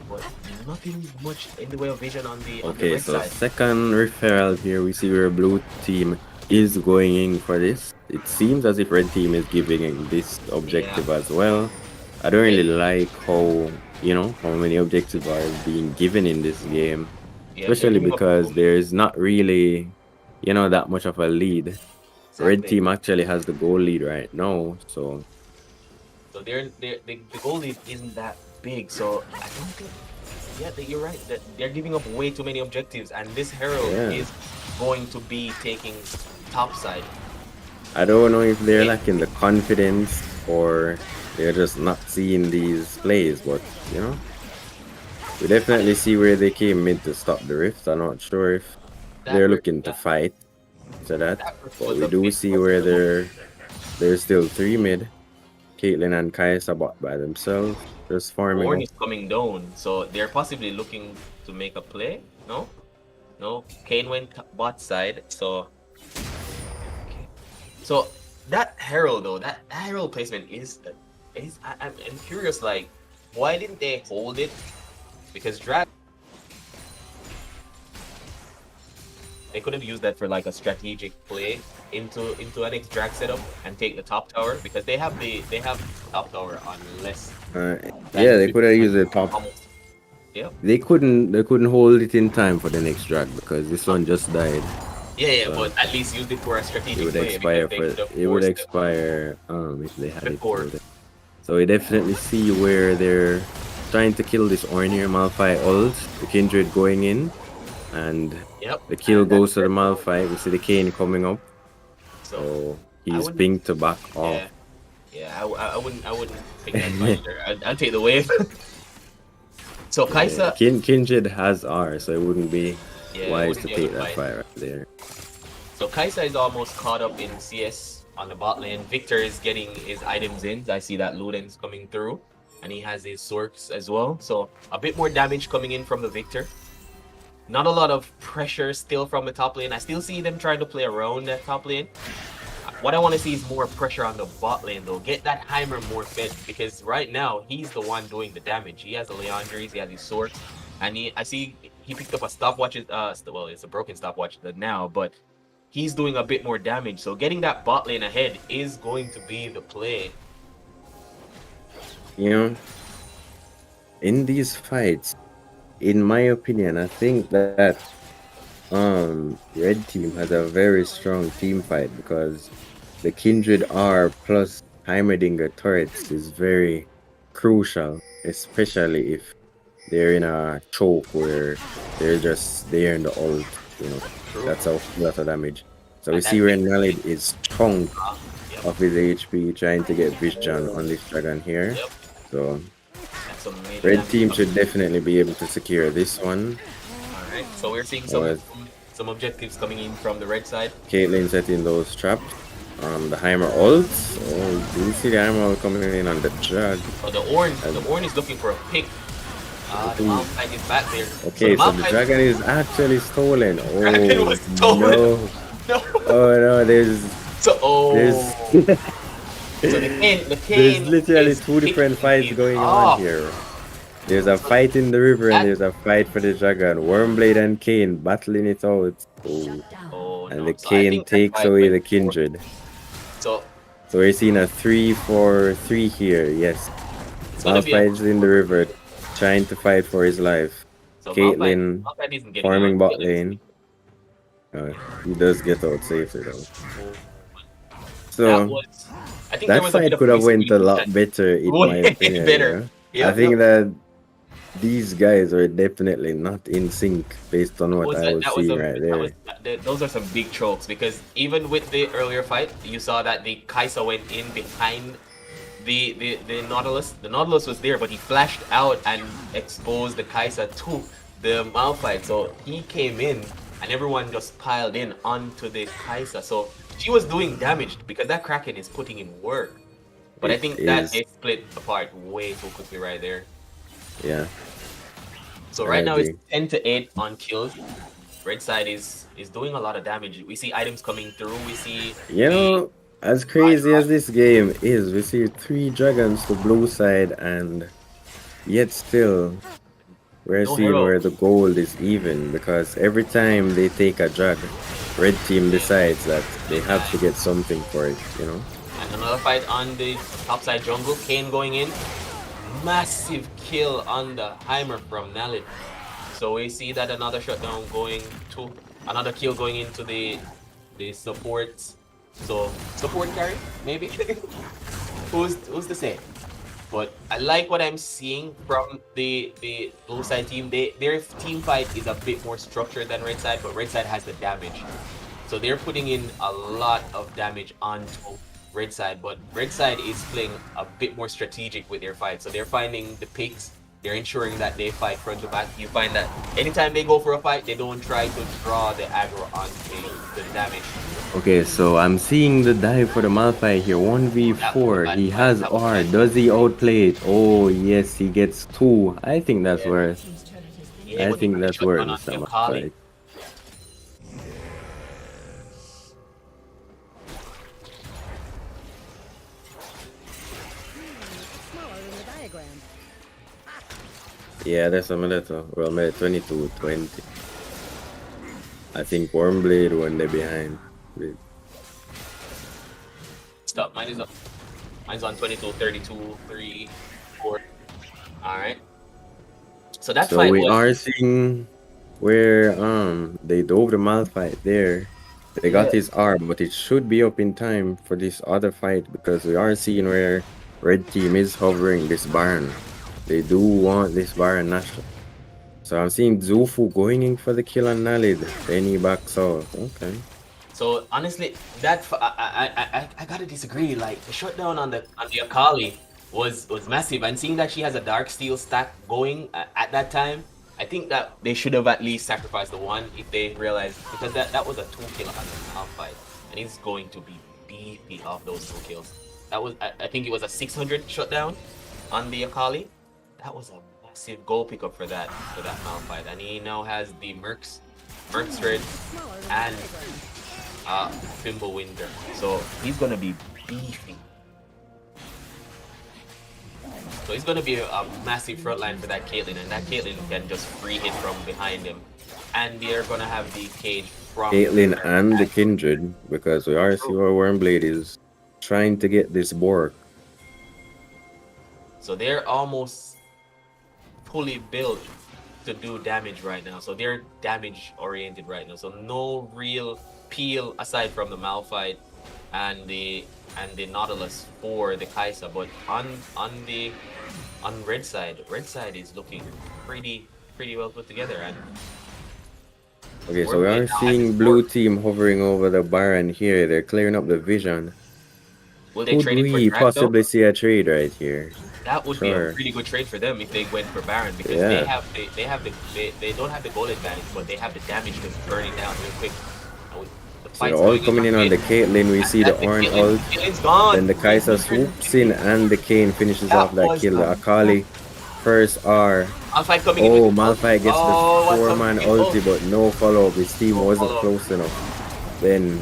but nothing much in the way of vision on the red side. Second referral here, we see where blue team is going in for this. It seems as if red team is giving this objective as well. I don't really like how many objectives are being given in this game, especially because there's not really, that much of a lead. Exactly. Red team actually has the goal lead right now, so the goal lead isn't that big. So I don't think, you're right that they're giving up way too many objectives, and this Herald is going to be taking top side. I don't know if they're lacking the confidence or they're just not seeing these plays, but we definitely see where they came in to stop the rift. I'm not sure if they're looking to fight to that, but we do see where there's still 3 mid. Caitlyn and Kai'Sa bot by themselves, just farming. Ornn is coming down, so they're possibly looking to make a play. No, Kane went bot side, so that Herald though, that Herald placement is I'm curious, like, why didn't they hold it? Because they could have used that for like a strategic play into an X drag setup and take the top tower, because they have top tower on less. They could have used the top. Yeah. They couldn't hold it in time for the next drag because this one just died. Yeah, but at least use it for a strategic play. It would expire if they had it. So we definitely see where they're trying to kill this Ornn here. Malphite ult, the Kindred going in, and the kill goes to the Malphite. We see the Kane coming up, so he's pinged to back off. I wouldn't pick that either. I'll take the wave. So Kai'Sa, Kindred has R, so it wouldn't be wise to take that fight right there. So Kai'Sa is almost caught up in CS on the bot lane. Victor is getting his items in. I see that Luden's coming through, and he has his Sorks as well. So a bit more damage coming in from the Victor. Not a lot of pressure still from the top lane. I still see them trying to play around that top lane. What I want to see is more pressure on the bot lane though. Get that Heimer more fed, because right now he's the one doing the damage. He has the Leandries, he has his Sorks. and I see he picked up a stopwatch. Well, it's a broken stopwatch now, but he's doing a bit more damage. So getting that bot lane ahead is going to be the play. You know, in these fights, in my opinion, I think that red team has a very strong team fight because the Kindred R plus Heimerdinger turrets is very crucial, especially if they're in a choke where they're just there in the ult, you know. That's a lot of damage. So we see where Nalid is chunked of his HP trying to get vision on this dragon here. Yep. So That's some major red damage team coming. should definitely be able to secure this one. Alright, so we're seeing Alright. some objectives coming in from the red side. Caitlyn setting those traps. The Heimer ults. Oh, do you see the Heimer ult coming in on the jug? Oh, the Ornn is looking for a pick. The Malphite is back there. Okay, so the dragon is actually stolen. Oh, Dragon was stolen. no. No. Oh no, there's So the Kane there's literally is two different picking fights it going off. on here. There's a fight in the river and there's a fight for the dragon. Wormblade and Kane battling it out. Oh. Shut down. Oh, And no. the So I Kane think that takes fight away went the forward. Kindred. So So we're seeing a 3-4-3 here. Yes. it's gonna be a Malphite's in the river trying to fight for his life. so Caitlyn Malphite isn't getting farming out. bot lane. He does get out safely though. So I think there that was a bit fight of could have went a miscommunication. lot better in my Way opinion. better. you know? Yeah, I think that these guys are definitely not in sync based on what I was seeing right there. Those are some big chokes because even with the earlier fight, you saw that the Kaisa went in behind the Nautilus. The Nautilus was there, but he flashed out and exposed the Kaisa to the Malphite. So he came in and everyone just piled in onto the Kaisa. So she was doing damage because that Kraken is putting in work. But I think that they split apart way too quickly right there. Yeah. So right now it's 10-8 on kills. Red side is doing a lot of damage. We see items coming through. We see as crazy as this game is, we see 3 dragons to blue side and yet still we're seeing where the gold is even because every time they take a drag, red team decides that they have to get something for it, you know. And another fight on the top side jungle. Kane going in. Massive kill on the Heimer from Nalid. So we see that another shutdown going to another kill going into the supports. So support carry maybe. who's to say? But I like what I'm seeing from the blue side team. Their team fight is a bit more structured than red side, but red side has the damage. So they're putting in a lot of damage onto red side, but red side is playing a bit more strategic with their fight. So they're finding the picks, they're ensuring that they fight front to back. You find that anytime they go for a fight, they don't try to draw the aggro on the damage. Okay, so I'm seeing the dive for the Malphite here. 1v4. He has R. Does he outplay it? Oh yes, he gets 2. I think that's worth. I think that's worth the Malphite. Yeah, that's a little. Well, maybe 22-20. I think Wormblade when they're behind. Stop. Mine is up. Mine's on 22, 32, 3, 4. Alright. So that's so we are seeing where they dove the Malphite there. They got his arm, but it should be up in time for this other fight because we are seeing where red team is hovering this Baron. They do want this Baron national. So I'm seeing Zufu going in for the kill on Nalid. Then he backs out. Okay. So honestly, that I gotta disagree. Like the shutdown on the Akali was massive, and seeing that she has a dark steel stack going at that time, I think that they should have at least sacrificed the one if they realized, because that was a 2 kill on the Malphite, and he's going to be beefy off those 2 kills. That was I think it was a 600 shutdown on the Akali. That was a massive goal pickup for that Malphite, and he now has the Mercs Thread and Fimbulwinter, so he's gonna be beefy. So it's gonna be a massive front line for that Caitlyn, and that Caitlyn can just free hit from behind him. And they're gonna have the cage from Caitlyn and the Kindred, because we are see where Wormblade is trying to get this Bork. So they're almost fully built to do damage right now. So they're damage oriented right now. So no real peel aside from the Malphite and the Nautilus for the Kai'Sa. But on red side is looking pretty well put together. And Okay, so we are seeing blue team hovering over the Baron here. They're clearing up the vision. will they Could trade it for we Drag, though? possibly see a trade right here? That would be Sure. a really good trade for them if they went for Baron, because Yeah. they don't have the goal advantage, but they have the damage to burn it down real quick. And with the So fight's they're all going coming in on the Caitlyn. We see the orange ult. Caitlyn's gone. Then the Kai'Sa swoops in and the Kayn finishes That off that was kill. The a- Akali first R. Malphite coming in. Oh, with the- Malphite gets Oh, the what's up, 4-man people? ulti, but no follow-up. His team No wasn't follow-up. close enough. Then,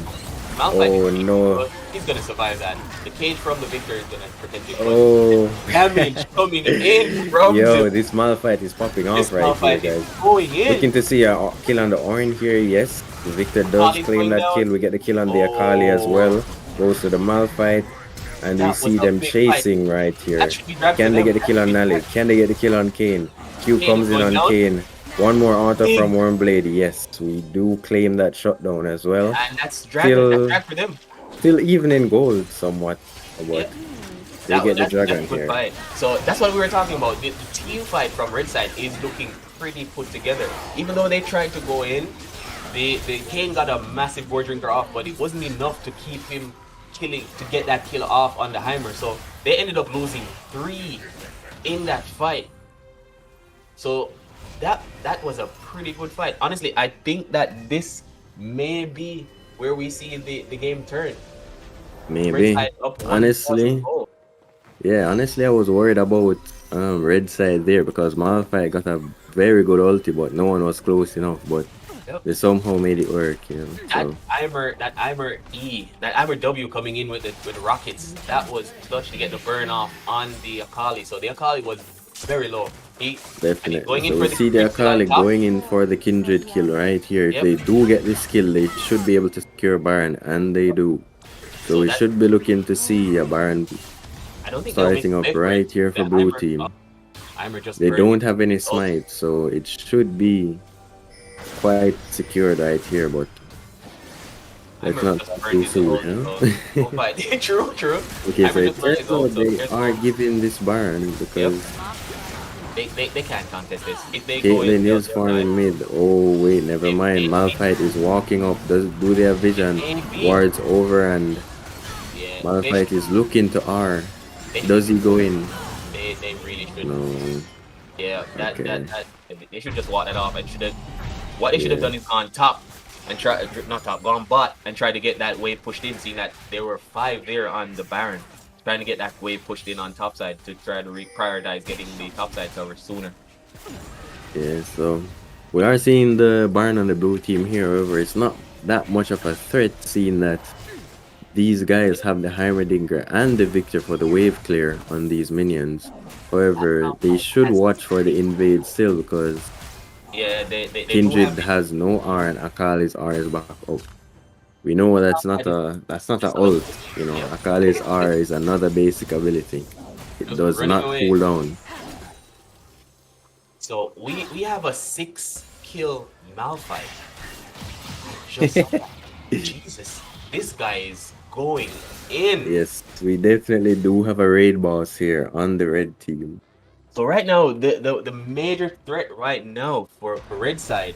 Malphite oh, is- no. He's gonna survive that. The cage from the Victor is gonna protect him. Oh, Damage coming in from yo, the, this Malphite is popping off this right Malphite here, is guys. going in. Looking to see a kill on the orange here. Yes, Victor does Akali's claim going that down. kill. We get the kill on the Akali as Oh. well. Goes to the Malphite. And That we was see a them big chasing right here. That should be dragged Can for they them. get the kill on Nally? Can they get the kill on Kayn? Q Kayn comes in going on down. Kayn. One more auto Big. from Wormblade. Yes, we do claim that shutdown as well. And that's drag. Still- That's drag for them. Still even in gold somewhat. But Yeah. they get the That's dragon a good here. fight. So that's what we were talking about. The team fight from Red Side is looking pretty put together. Even though they tried to go in, the Kane got a massive board drinker off, but it wasn't enough to keep him to get that kill off on the Heimer. So they ended up losing 3 in that fight. So that was a pretty good fight. Honestly, I think that this may be where we see the game turn. Maybe. Red Side up 1,000 Honestly, goals. yeah, honestly, I was worried about red side there because Malphite got a very good ulti, but no one was close enough. But Yep. they somehow made it work, you know. That So Eimer W coming in with the rockets, that was clutch to get the burn off on the Akali. So the Akali was very low. definitely. going in So for we the see the critical on Akali top. going in for the Kindred kill right here. If Yep. they do get this kill, they should be able to secure Baron, and they do. So So we that- should be looking to see a Baron I don't think they'll make starting up big right breaks. here for The blue Eimer- team. Eimer just They burned don't it. have any Oh. smite, so it should be quite secured right here, but let's Eimer not just burned too his soon, ult, huh? so don't fight. True. Okay, Eimer so it just burned his turns out ult, so they careful. are giving this Baron because They can't contest this. If they go in, Caitlyn they'll- is they'll farming die. mid. Oh wait, never They- mind. they- Malphite is walking up. Do they have vision? Maybe. Wards over and Yeah, Malphite is looking to R. they- Does he go in? They really should. No. Yeah, Okay. that they should just walk that off and what they should have Yeah. done is gone top and gone bot and try to get that wave pushed in, seeing that there were 5 there on the Baron. Trying to get that wave pushed in on top side to try to prioritize getting the top side covered sooner. Yeah, so we are seeing the Baron on the blue team here. However, it's not that much of a threat, seeing that these guys have the Heimerdinger and the Victor for the wave clear on these minions. However, they should watch for the invade still because Yeah, they do Kindred have has no R and Akali's R is back up. We know that's not a ult, you know. Akali's R is another basic ability. It Just does running not away. cool down. So we have a 6-kill Malphite. Just Jesus, this guy is going in. Yes, we definitely do have a raid boss here on the red team. So right now, the major threat right now for red side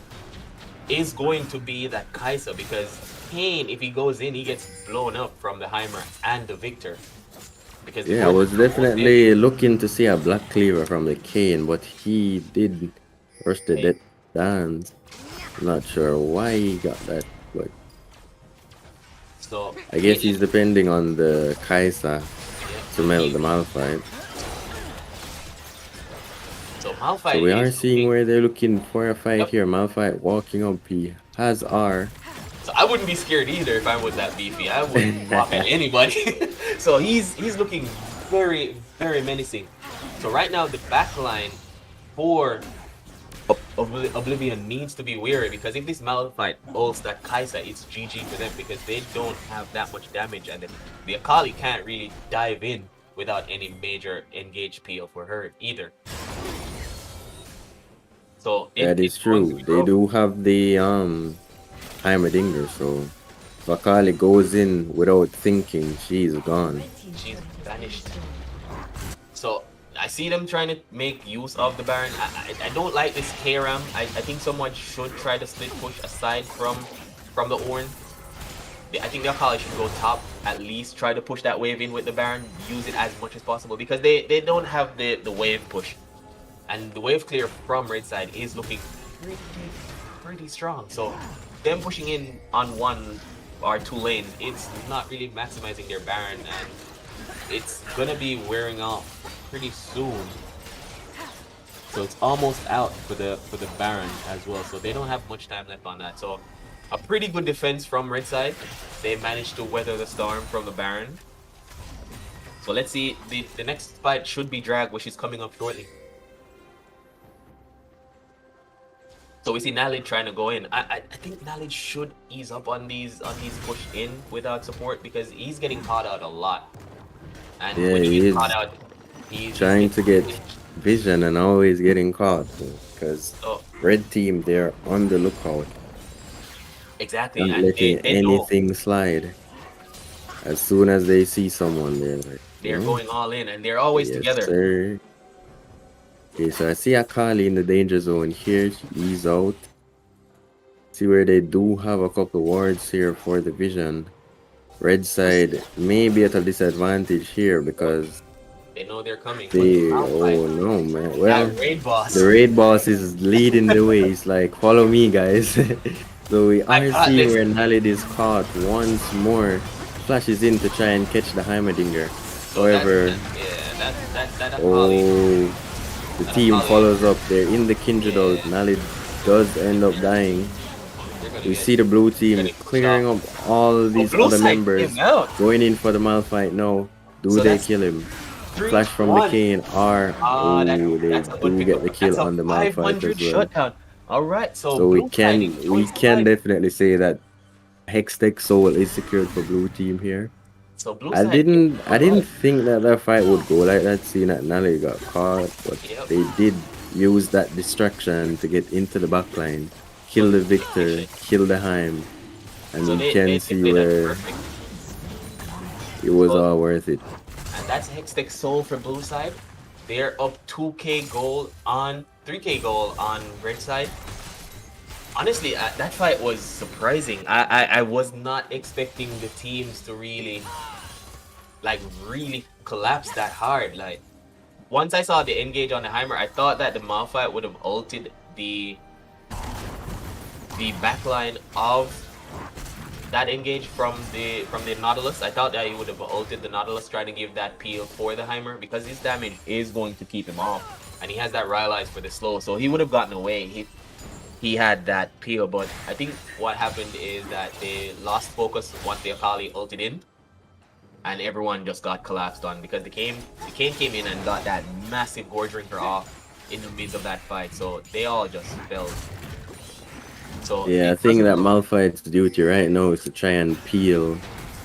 is going to be that Kai'Sa, because Kane, if he goes in, he gets blown up from the Heimer and the Victor. Because Yeah, I was definitely looking to see a black cleaver from the Kayn, but he did first the death dance. Not sure why he got that, but So I guess he's depending on the Kai'Sa to melt the Malphite. So Malphite. So we are is seeing looking- where they're looking for a fight Yep. here. Malphite walking up, he has R. So I wouldn't be scared either if I was that beefy. I wouldn't walk at anybody. So he's looking very menacing. So right now the backline for Oblivion needs to be wary, because if this Malphite ults that Kai'Sa, it's GG for them, because they don't have that much damage, and the Akali can't really dive in without any major engage peel for her either. So That is it's going to true. be They rough. do have the Heimerdinger, so if Akali goes in without thinking, she's gone. She's vanished. So I see them trying to make use of the Baron. I don't like this K-Ram. I think someone should try to split push aside from the Ornn. I think the Akali should go top, at least try to push that wave in with the Baron, use it as much as possible, because they don't have the wave push. And the wave clear from red side is looking pretty strong. So them pushing in on one or two lanes, it's not really maximizing their Baron, and it's gonna be wearing off pretty soon. So it's almost out for the Baron as well. So they don't have much time left on that. So a pretty good defense from red side. They managed to weather the storm from the Baron. So let's see, the next fight should be Drag, which is coming up shortly. So we see Nalid trying to go in. I think Nalid should ease up on these push in without support, because he's getting caught out a lot. And Yeah, when he he gets is caught out, he's trying to get vision and always getting caught, because Oh, red team, they're on the lookout, exactly. not And letting they know anything slide. As soon as they see someone, they're like, they're "Hmm, going all in, and they're always yes, together. sir." Okay, so I see Akali in the danger zone here. She ease out. See where they do have a couple wards here for the vision. Red side may be at a disadvantage here because They know they're coming. But they, Malphite, oh no, man. Well, that raid boss. the raid boss is leading the way. He's like, follow me, guys. So we I are got seeing this. where Nalid is caught once more. Flashes in to try and catch the Heimerdinger. So However, that Akali. oh, the team Akali, follows up. They're in the Kindred ult. Yeah. Nalid does end up dying. They're gonna We get- see the blue team getting clearing up all these blue other side members, came out. going in for the Malphite now. Do So they that's kill him? 3-1. Flash from the Kane are they That's a good do pick get up. the kill That's a on the Malphite 500 as well. shutdown. All right, so So we blue side enjoys life. definitely say that Hextech Soul is secured for blue team here. So blue I side didn't enjoys life. think that fight would go like that, seeing that Nally got caught, but Yep. they did use that distraction to get into the backline, kill the Victor, kill the Heim, and So you they can see played that where perfect. it was Well, all worth it. And that's Hextech Soul for blue side. They're up 2k gold on 3k gold on red side. Honestly, that fight was surprising. I was not expecting the teams to really collapse that hard. Like, once I saw the engage on the Heimer, I thought that the Malphite would have ulted the backline of that engage from the Nautilus. I thought that he would have ulted the Nautilus, trying to give that peel for the Heimer, because his damage is going to keep him off, and he has that Rylai's for the slow, so he would have gotten away. He had that peel, but I think what happened is that they lost focus once the Akali ulted in, and everyone just got collapsed on, because the Kane came in and got that massive Gorge Drinker off in the midst of that fight, so they all just fell. So Yeah, I think that Malphite's duty right now is to try and peel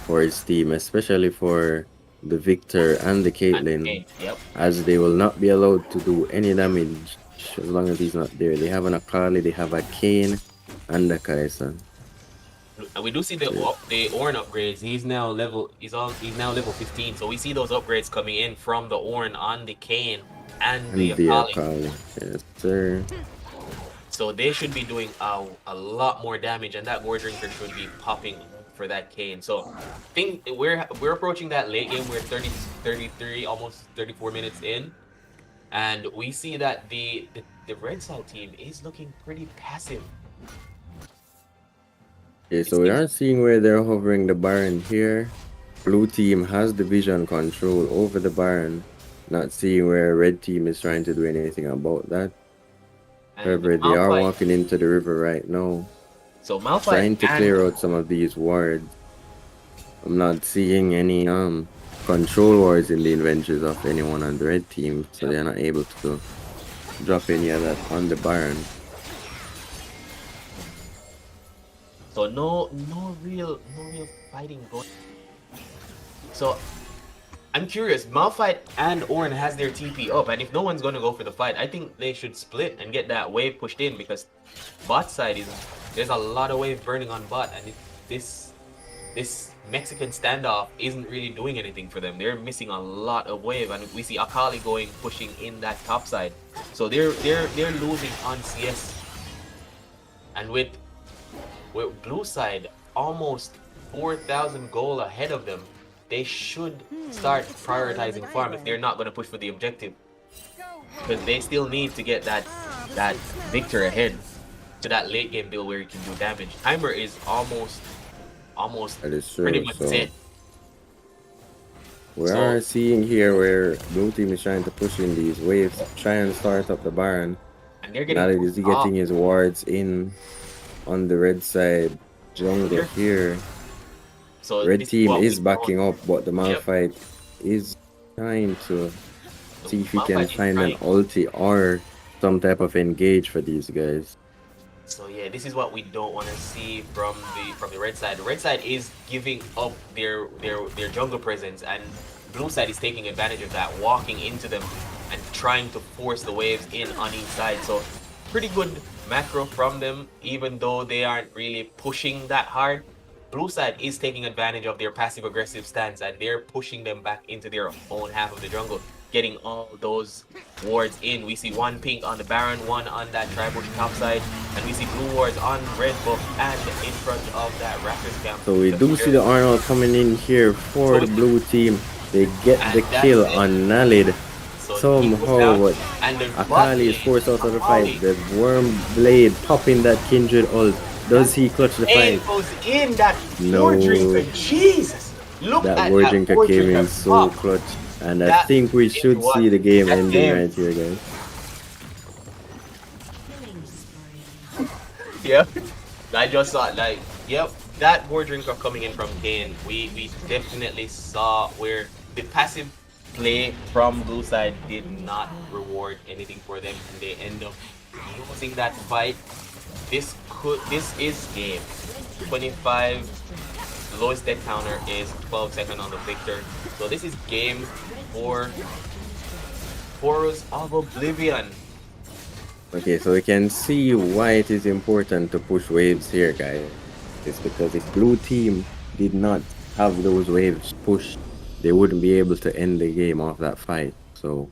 for his team, especially for the Victor and the Caitlyn, Yep. as they will not be allowed to do any damage as long as he's not there. They have an Akali, they have a Kane, and a Kai'Sa. And we do see the Ornn upgrades. He's now level 15. So we see those upgrades coming in from the Ornn on the Kane and the Akali. Yes, sir. So they should be doing a lot more damage, and that Gorge Drinker should be popping for that Kane. So I think we're approaching that late game. We're 33, almost 34 minutes in, and we see that the red side team is looking pretty passive. Okay, so we are seeing where they're hovering the Baron here. Blue team has the vision control over the Baron. Not seeing where red team is trying to do anything about that. And However, they are walking into the river right now, So Malphite trying to clear out some of these wards. I'm not seeing any control wards in the inventories of anyone on the red team, so they're not able to drop any of that on the Baron. So no real fighting going. So I'm curious, Malphite and Ornn has their TP up, and if no one's gonna go for the fight, I think they should split and get that wave pushed in, because bot side there's a lot of wave burning on bot, and this Mexican standoff isn't really doing anything for them. They're missing a lot of wave, and we see Akali pushing in that top side. So they're losing on CS. And with blue side almost 4,000 gold ahead of them, they should start prioritizing farm if they're not going to push for the objective, because they still need to get that victor ahead to that late game build where you can do damage. Timer is almost That is true. pretty much So set. we So- are seeing here where blue team is trying to push in these waves, try and start up the Baron. And they're Now getting that he's getting his wards in on the red side jungle here. so Red this team what is we backing want. up, but the Malphite is trying to see if he can Malphite is find an trying. ulti or some type of engage for these guys. So yeah, this is what we don't want to see from the red side. The red side is giving up their jungle presence, and blue side is taking advantage of that, walking into them and trying to force the waves in on each side. So pretty good macro from them, even though they aren't really pushing that hard. Blue side is taking advantage of their passive aggressive stance, and they're pushing them back into their own half of the jungle, getting all those wards in. We see one pink on the Baron, one on that Tribush top side, and we see blue wards on red buff and in front of that Raptors camp. So we do see the Arnold coming in here for the blue team. They get the And kill that's it. on Nalid So he goes somehow, down, but and the Akali is bot forced out of the Akali, fight. The Worm Blade popping that Kindred ult. Does he clutch the and fight? goes in that No. War Drinker. Jesus! Look That at War that Drinker War came in Drinker so pop. clutch. And I That think we is should what- see the game that ending game- right here, guys. Killing spree. Yep. I just saw like, yep, that War Drinker coming in from Kane. We definitely saw where the passive play from blue side did not reward anything for them, and they end up losing that fight. This is game 25. The lowest death counter is 12 seconds on the victor. So this is game 4. Horrors of Oblivion. Okay, so we can see why it is important to push waves here, guys. It's because if blue team did not have those waves pushed, they wouldn't be able to end the game off that fight. So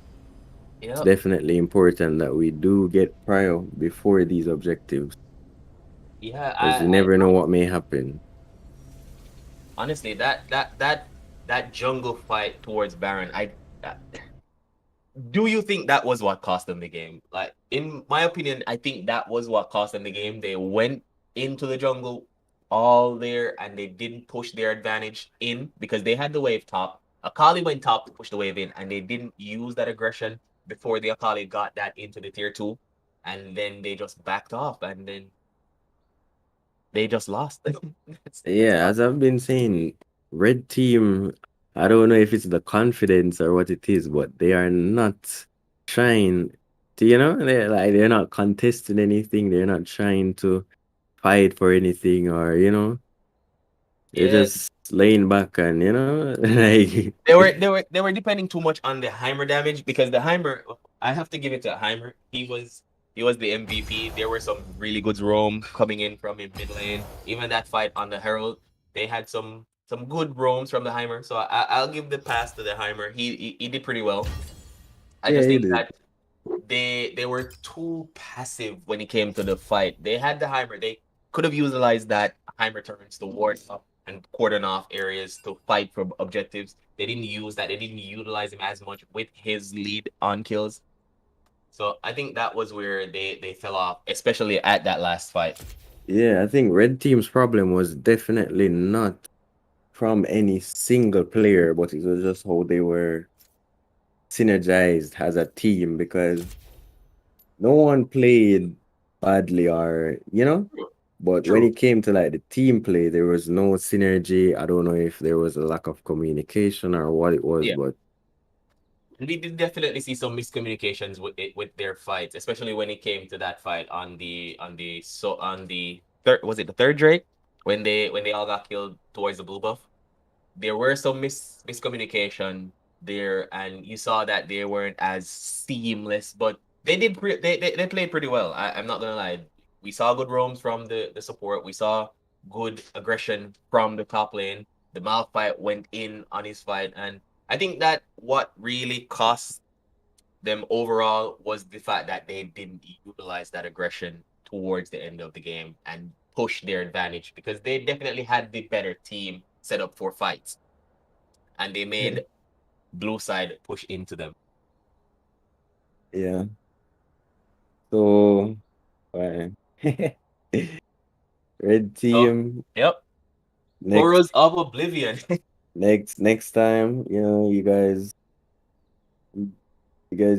it's Yep. definitely important that we do get prio before these objectives, Yeah, because you never know what may happen. honestly, that jungle fight towards Baron, do you think that was what cost them the game? Like, in my opinion, I think that was what cost them the game. They went into the jungle all there, and they didn't push their advantage in because they had the wave top. Akali went top to push the wave in, and they didn't use that aggression before the Akali got that into the tier 2, and then they just backed off, and then they just lost. Yeah, as I've been saying, red team, I don't know if it's the confidence or what it is, but they are not trying to, they're not contesting anything. They're not trying to fight for anything, or they're Yeah. just laying back and like They were depending too much on the Heimer damage, because the Heimer, I have to give it to Heimer. He was the MVP. There were some really good roam coming in from him mid lane. Even that fight on the Herald, they had some good roams from the Heimer. So I'll give the pass to the Heimer. He did pretty well. I Yeah, just he think did. that they were too passive when it came to the fight. They had the Heimer. They could have utilized that Heimer turns to ward up and cordon off areas to fight for objectives. They didn't use that. They didn't utilize him as much with his lead on kills. So I think that was where they fell off, especially at that last fight. Yeah, I think red team's problem was definitely not from any single player, but it was just how they were synergized as a team, because no one played badly, or But True. when it came to like the team play, there was no synergy. I don't know if there was a lack of communication or what it was, Yeah. but We did definitely see some miscommunications with their fights, especially when it came to that fight on the third, was it the third Drake, when they all got killed towards the blue buff. There were some miscommunication there, and you saw that they weren't as seamless, but they played pretty well. I'm not gonna lie. We saw good roams from the support. We saw good aggression from the top lane. The Malphite went in on his fight, and I think that what really cost them overall was the fact that they didn't utilize that aggression towards the end of the game and push their advantage, because they definitely had the better team set up for fights, and they made blue side push into them. yeah. So, uh, red So, team yep, next Horrors of Oblivion. next time, you guys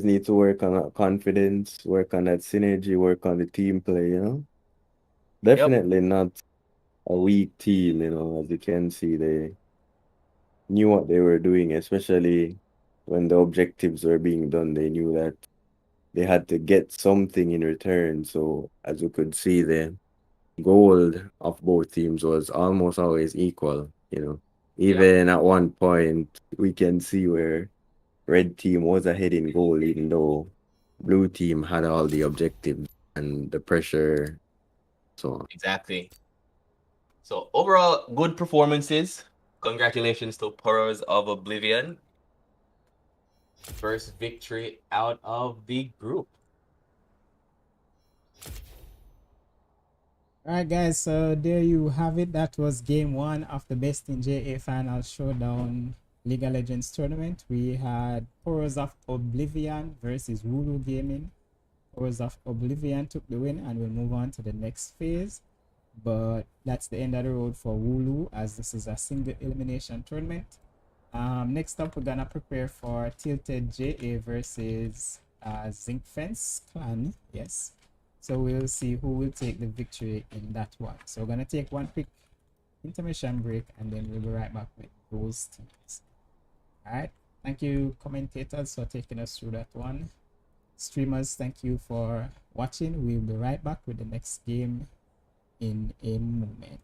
need to work on that confidence, work on that synergy, work on the team play. Yep, Definitely not a weak team. As you can see, they knew what they were doing, especially when the objectives were being done. They knew that they had to get something in return. So as you could see, the goal of both teams was almost always equal. yep, Even at one point, we can see where red team was ahead in goal, even though blue team had all the objectives and the pressure. So exactly. So overall, good performances. Congratulations to Horrors of Oblivion. First victory out of the group. Alright guys, so there you have it. That was game 1 of the Best in JA Final Showdown League of Legends tournament. We had Horrors of Oblivion versus Wooloo Gaming. Horrors of Oblivion took the win and we'll move on to the next phase. But that's the end of the road for Wooloo, as this is a single elimination tournament. Next up, we're gonna prepare for Tilted JA versus Zinc Fence Clan. Yes. So we'll see who will take the victory in that one. So we're gonna take one quick intermission break and then we'll be right back with those teams. Alright. Thank you, commentators, for taking us through that one. Streamers, thank you for watching. We'll be right back with the next game in a moment.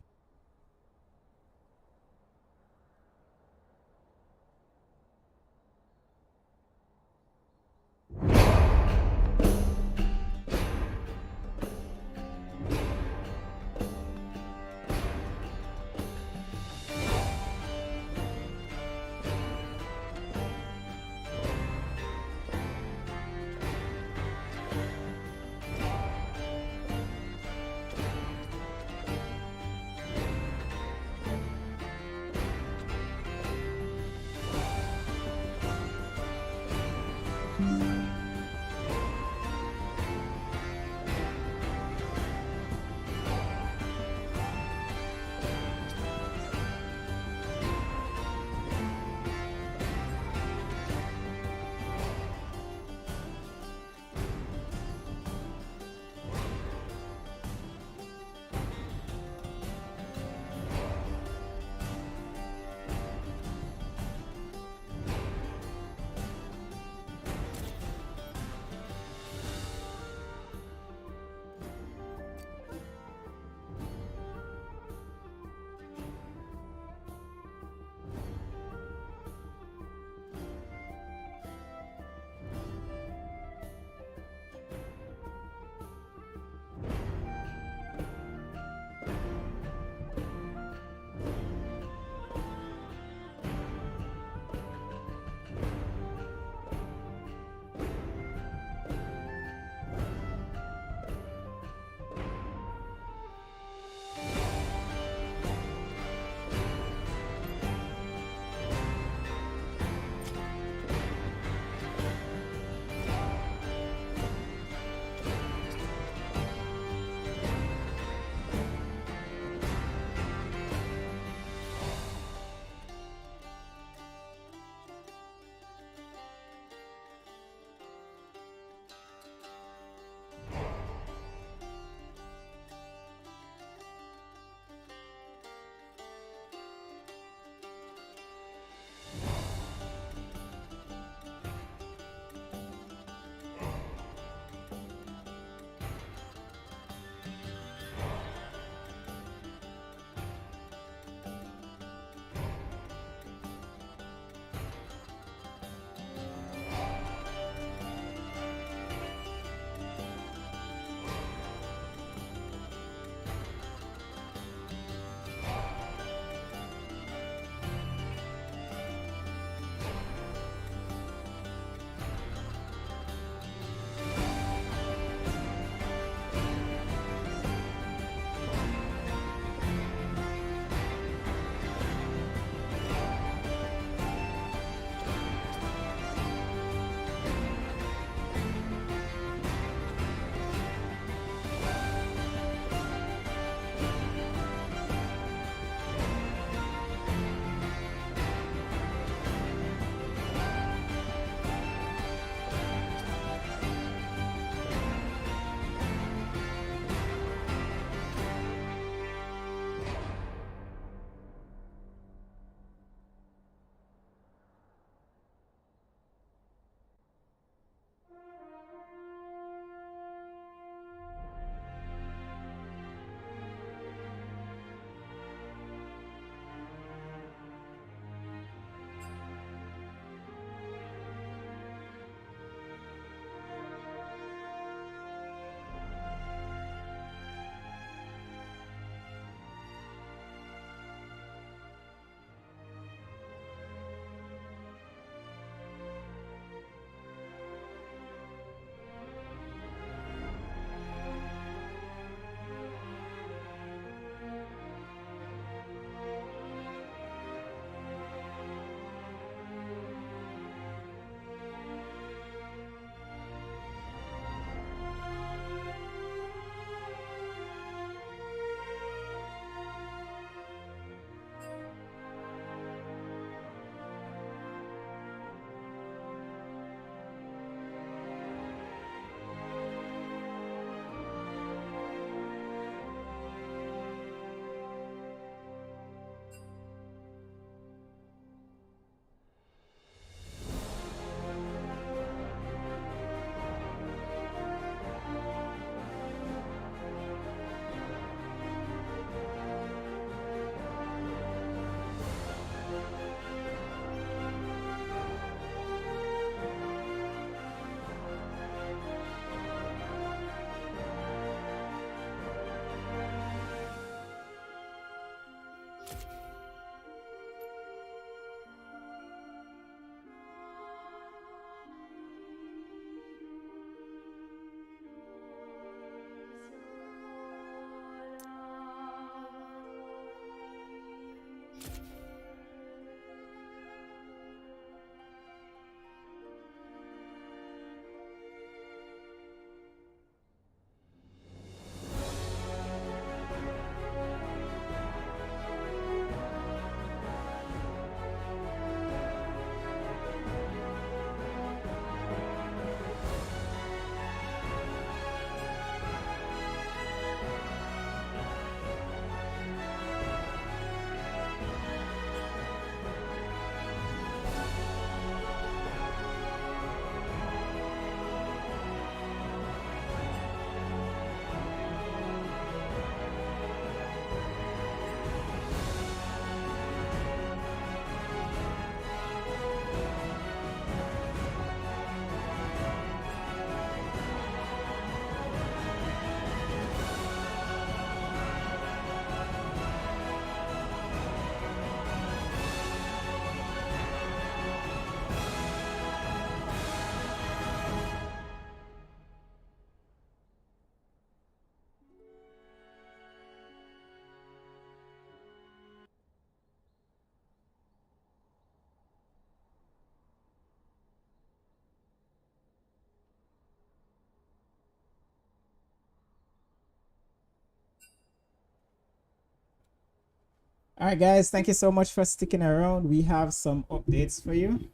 All right, guys, thank you so much for sticking around. We have some updates for you.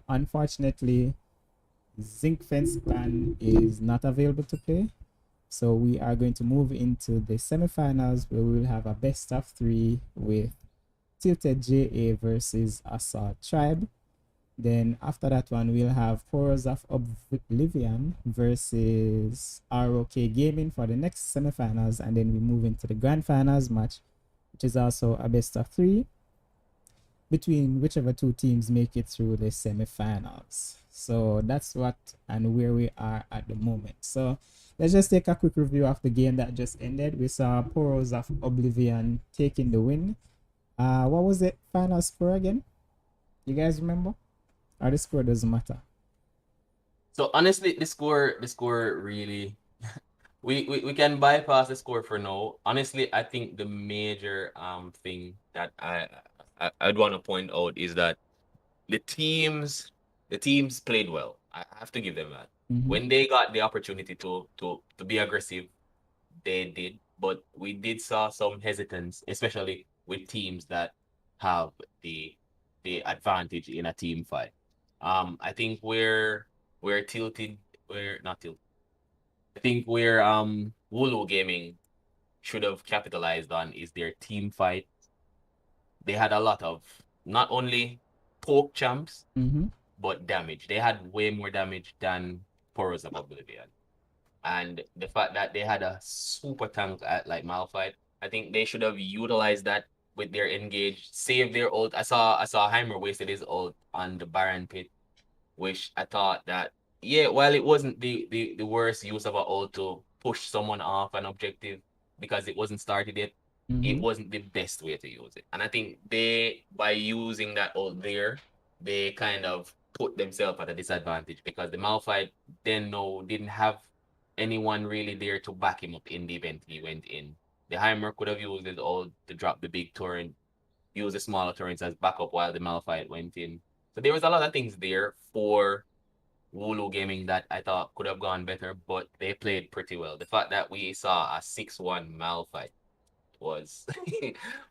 Unfortunately, Zinc Fence Clan is not available to play. So we are going to move into the semifinals where we will have a best of 3 with Tilted JA versus Assault Tribe. Then after that one, we'll have Horrors of Oblivion versus ROK Gaming for the next semifinals. And then we move into the grand finals match, which is also a best of 3 between whichever 2 teams make it through the semifinals. So that's what and where we are at the moment. So let's just take a quick review of the game that just ended. We saw Poros of Oblivion taking the win. What was the final score again? You guys remember? Or the score doesn't matter? So honestly, the score really we can bypass the score for now. Honestly, I think the major thing that I'd want to point out is that the teams played well. I have to give them that. When they got the opportunity to be aggressive, they did. But we did saw some hesitance, especially with teams that have the advantage in a team fight. I think we're tilted. We're not tilted. I think where Wulu Gaming should have capitalized on is their team fight. They had a lot of not only poke champs, but damage. They had way more damage than Poros of Oblivion. And the fact that they had a super tank at like Malphite, I think they should have utilized that with their engage, save their ult. I saw Heimer wasted his ult on the Baron pit, which I thought that, yeah, while it wasn't the worst use of a ult to push someone off an objective because it wasn't started yet, it wasn't the best way to use it. And I think by using that ult there, they kind of put themselves at a disadvantage because the Malphite didn't have anyone really there to back him up in the event he went in. The Heimer could have used his ult to drop the big torrent, use the smaller torrents as backup while the Malphite went in. So there was a lot of things there for Wulu Gaming that I thought could have gone better, but they played pretty well. The fact that we saw a 6-1 Malphite was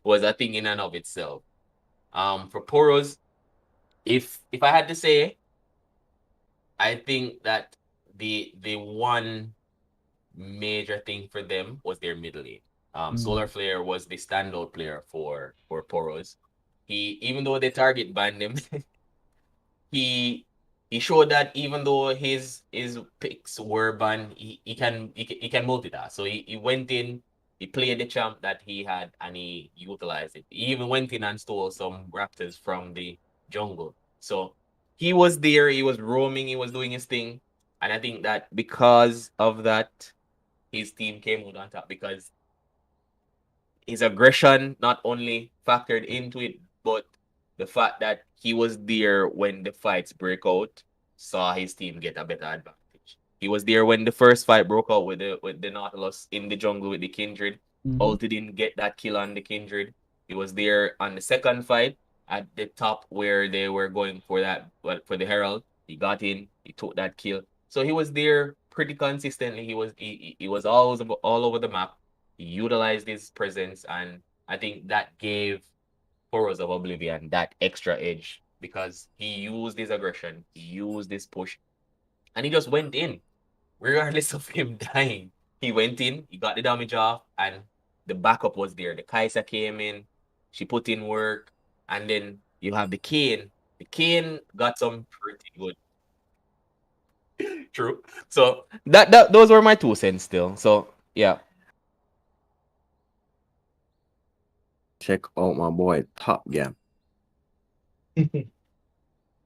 was a thing in and of itself. For Poros, if I had to say, I think that the one major thing for them was their middle lane. Solar Flare was the standout player for Poros. Even though they target banned him, he showed that even though his picks were banned, he can multitask. So he went in, he played the champ that he had, and he utilized it. He even went in and stole some raptors from the jungle. So he was there, he was roaming, he was doing his thing. And I think that because of that, his team came out on top because his aggression not only factored into it, but the fact that he was there when the fights break out saw his team get a better advantage. He was there when the first fight broke out with the Nautilus in the jungle with the Kindred. Ulti didn't get that kill on the Kindred. He was there on the second fight at the top where they were going for for the Herald. He got in, he took that kill. So he was there pretty consistently. He was always all over the map. He utilized his presence, and I think that gave Horrors of Oblivion that extra edge because he used his aggression, he used his push, and he just went in, regardless of him dying. He went in, he got the damage off, and the backup was there. The Kaisa came in, she put in work, and then you have the Kayn. The Kayn got some pretty good. True. So those were my 2 cents still. So yeah. Check out my boy Top Gap.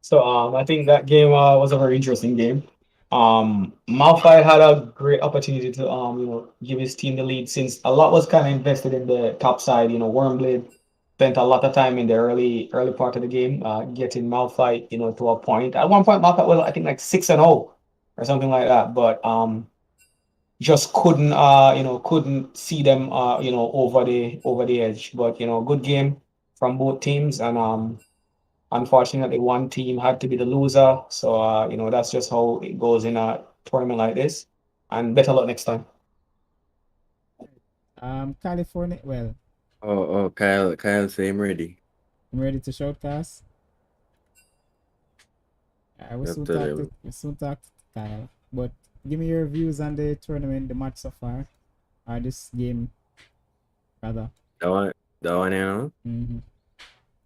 So I think that game was a very interesting game. Malphite had a great opportunity to give his team the lead since a lot was kind of invested in the top side. Wormblade spent a lot of time in the early part of the game, getting Malphite to a point. At one point, Malphite was I think like 6-0 or something like that, but just couldn't see them over the edge. But good game from both teams, and unfortunately, one team had to be the loser. So, that's just how it goes in a tournament like this. And better luck next time. California, well, Oh, Kyle, say I'm ready. I'm ready to shoutcast. I will Up soon to talk to them. Kyle. But give me your views on the tournament, the match so far, or this game, rather. That one, Mm-hmm.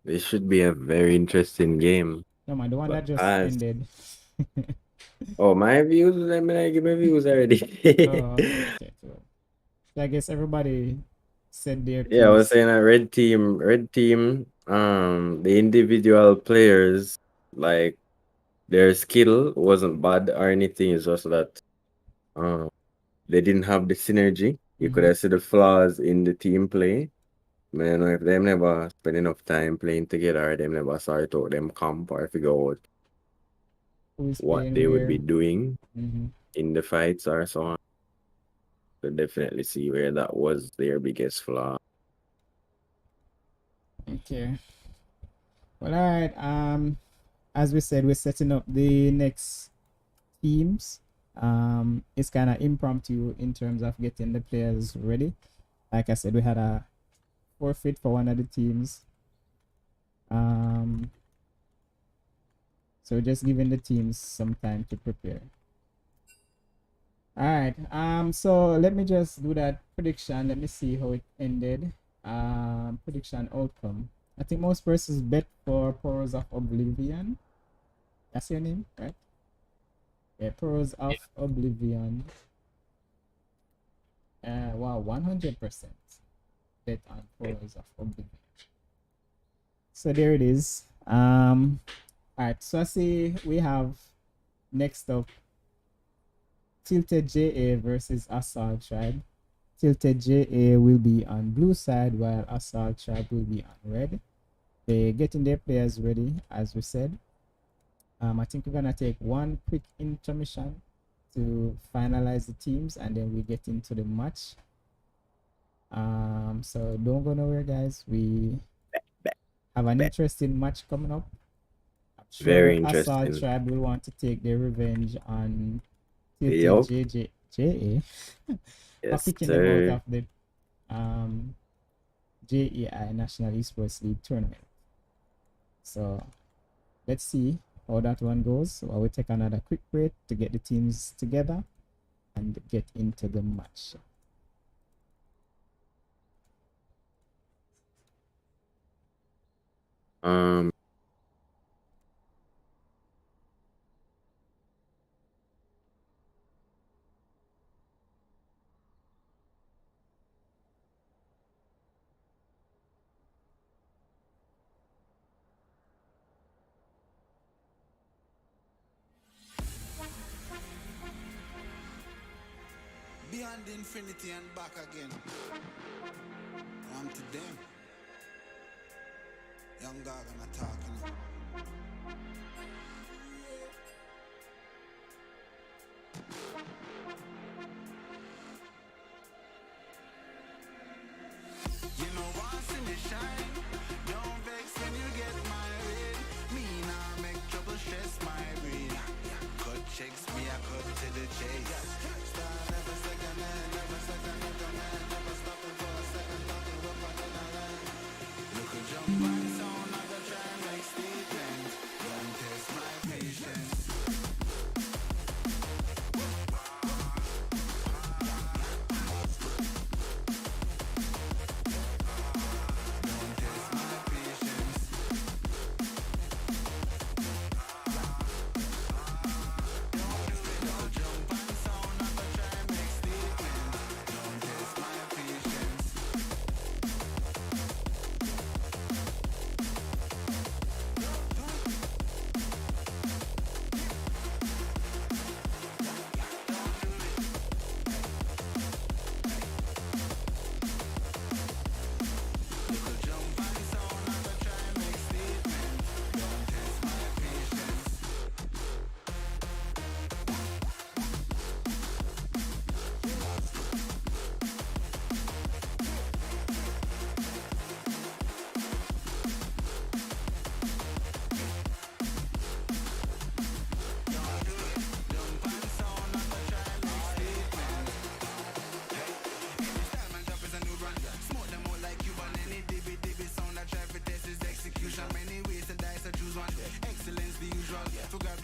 this should be a very interesting game. No man, the one But that just as ended. oh, my views, I mean, I give my views already. Oh, okay, cool. So I guess everybody said their Yeah, I was piece. saying that red team, the individual players, like their skill wasn't bad or anything. It's just that um they didn't have the synergy. You could Mm-hmm. have seen the flaws in the team play. Man, if them never spend enough time playing together, or them never sort out them camp or figure out Who is what playing they would be where? doing Mm-hmm. in the fights or so on. Could definitely see where that was their biggest flaw. Okay. Well, all right. As we said, we're setting up the next teams. It's kind of impromptu in terms of getting the players ready. Like I said, we had a forfeit for one of the teams. Um, so just giving the teams some time to prepare. All right. So let me just do that prediction. Let me see how it ended. Prediction outcome. I think most persons bet for Pearls of Oblivion. That's your name, right? Yeah, Pearls of Oblivion. Wow, 100% bet on Pearls of Oblivion. So there it is. Alright, so I see we have next up Tilted JA versus Assault Tribe. Tilted JA will be on blue side while Assault Tribe will be on red. They're getting their players ready, as we said. I think we're gonna take one quick intermission to finalize the teams and then we get into the match. So don't go nowhere, guys. We have an interesting match coming up. I'm sure Very Assault interesting. Tribe will want to take their revenge on Yup. Tilted JA for Yes, kicking them out sir. of the JEI National Esports League tournament. So let's see how that one goes. While we take another quick break to get the teams together and get into the match. Um, Beyond infinity and back again. On to them. Young dog and a talking. You know once in the shine. Don't vex when you get married. Me nah make trouble stress my brain. Cut checks me I cut to the chase. Star never second man, never second little man, never stopping for a second talking up another line. Look a jump and sound, I go try and make statements. Don't test my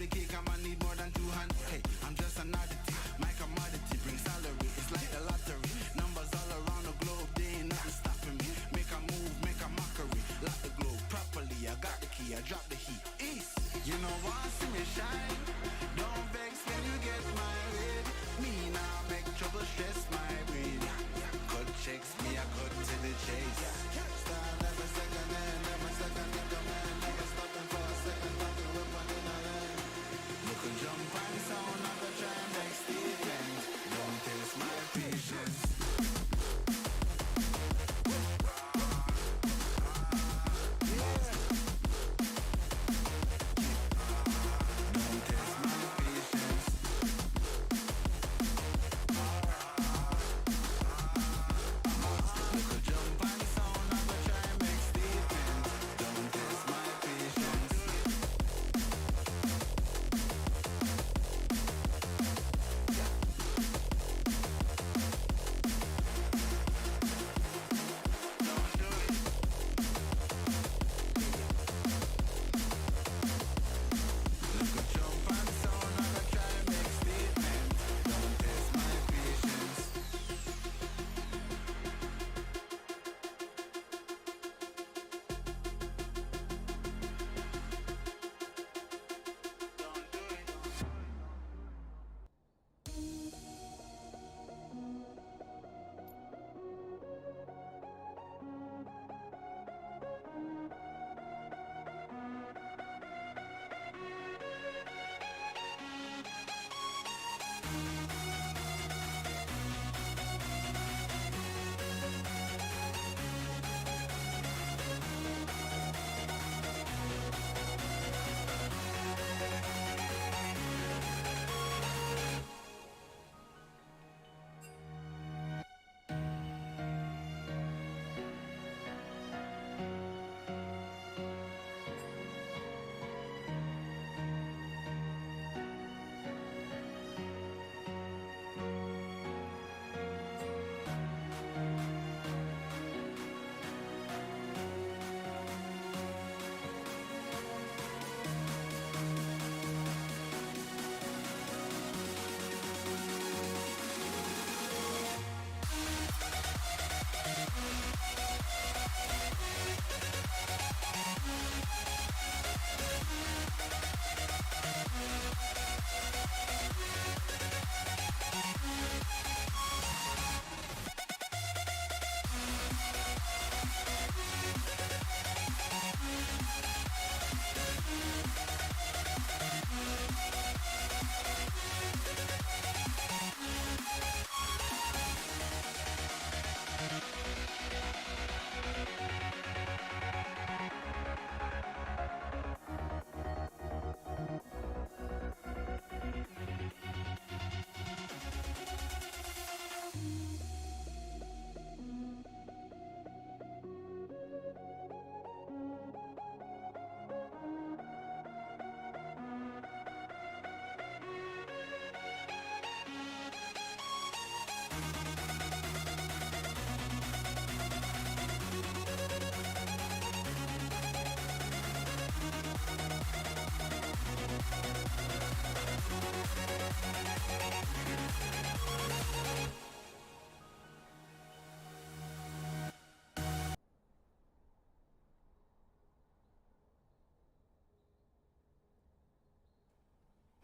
the cake, I'ma need more than 2 hands. Hey, I'm just an oddity. My commodity brings salary. It's like the lottery. Numbers all around the globe, they ain't nothing stopping me. Make a move, make a mockery. Lock the globe properly. I got the key, I drop the heat. East. You know wanna see me shine. Don't vex when you get my red. Me now make trouble stress my brain. Cut checks, me I cut to the chase. Start every second and every second in command. Never stopping for a second, nothing weapon in a hand. Look a jump and sound, I go try and make statement. Don't test my patience.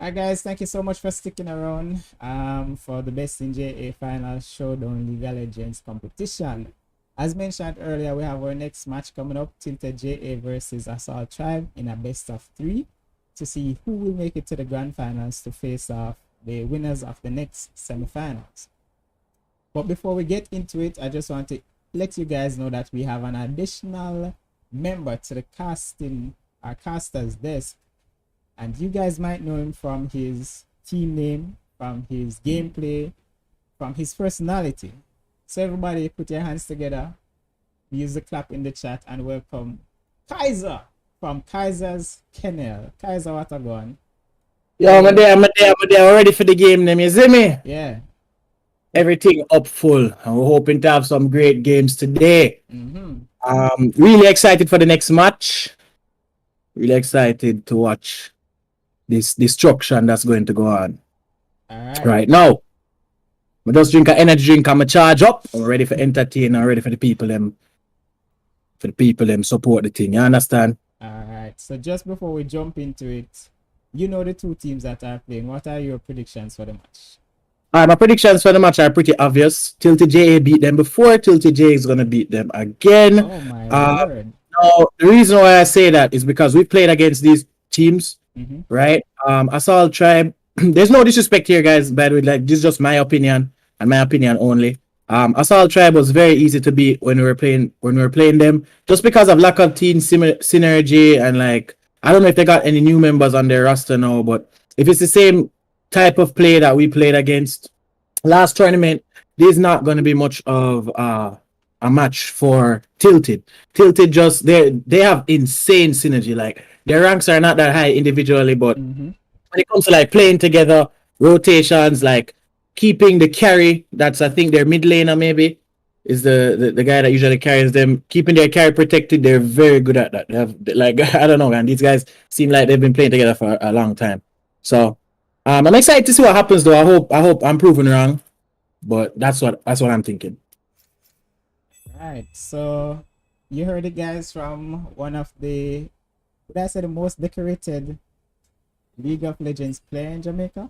Alright guys, thank you so much for sticking around for the Best in JA Final Showdown League of Legends competition. As mentioned earlier, we have our next match coming up, Tilted JA versus Assault Tribe in a best of 3 to see who will make it to the grand finals to face off the winners of the next semifinals. But before we get into it, I just want to let you guys know that we have an additional member to the caster's desk, and you guys might know him from his team name, from his gameplay, from his personality. So everybody put your hands together, use the clap in the chat, and welcome Kaiser from Kaiser's Kennel. Kaiser, what a gun. Yo, I'm there, ready for the game name, you see me? Yeah. Everything up full, and we're hoping to have some great games today. Really excited for the next match. Really excited to watch this destruction that's going to go on All right. right now. I just drink an energy drink. I'm a charge up. I'm ready for entertain. I'm ready for the people them. For the people them support the thing. You understand? All right. So just before we jump into it, you know the two teams that are playing. What are your predictions for the match? My predictions for the match are pretty obvious. Tilted JA beat them before. Tilted J is gonna beat them again. Oh my word. Now, the reason why I say that is because we played against these teams, right? Assault Tribe. There's no disrespect here, guys. By the way, like this is just my opinion and my opinion only. Assault Tribe was very easy to beat when we were playing them, just because of lack of team synergy and like I don't know if they got any new members on their roster now, but if it's the same type of play that we played against last tournament, there's not going to be much of a match for Tilted. Tilted just they have insane synergy. Like their ranks are not that high individually, but when it comes to like playing together, rotations, like keeping the carry, that's I think their mid laner maybe is the guy that usually carries them, keeping their carry protected. They're very good at that. They have like I don't know, man. These guys seem like they've been playing together for a long time. So I'm excited to see what happens though. I hope I'm proven wrong, but that's what I'm thinking. Right, so you heard it, guys, from one of the, would I say, the most decorated League of Legends player in Jamaica.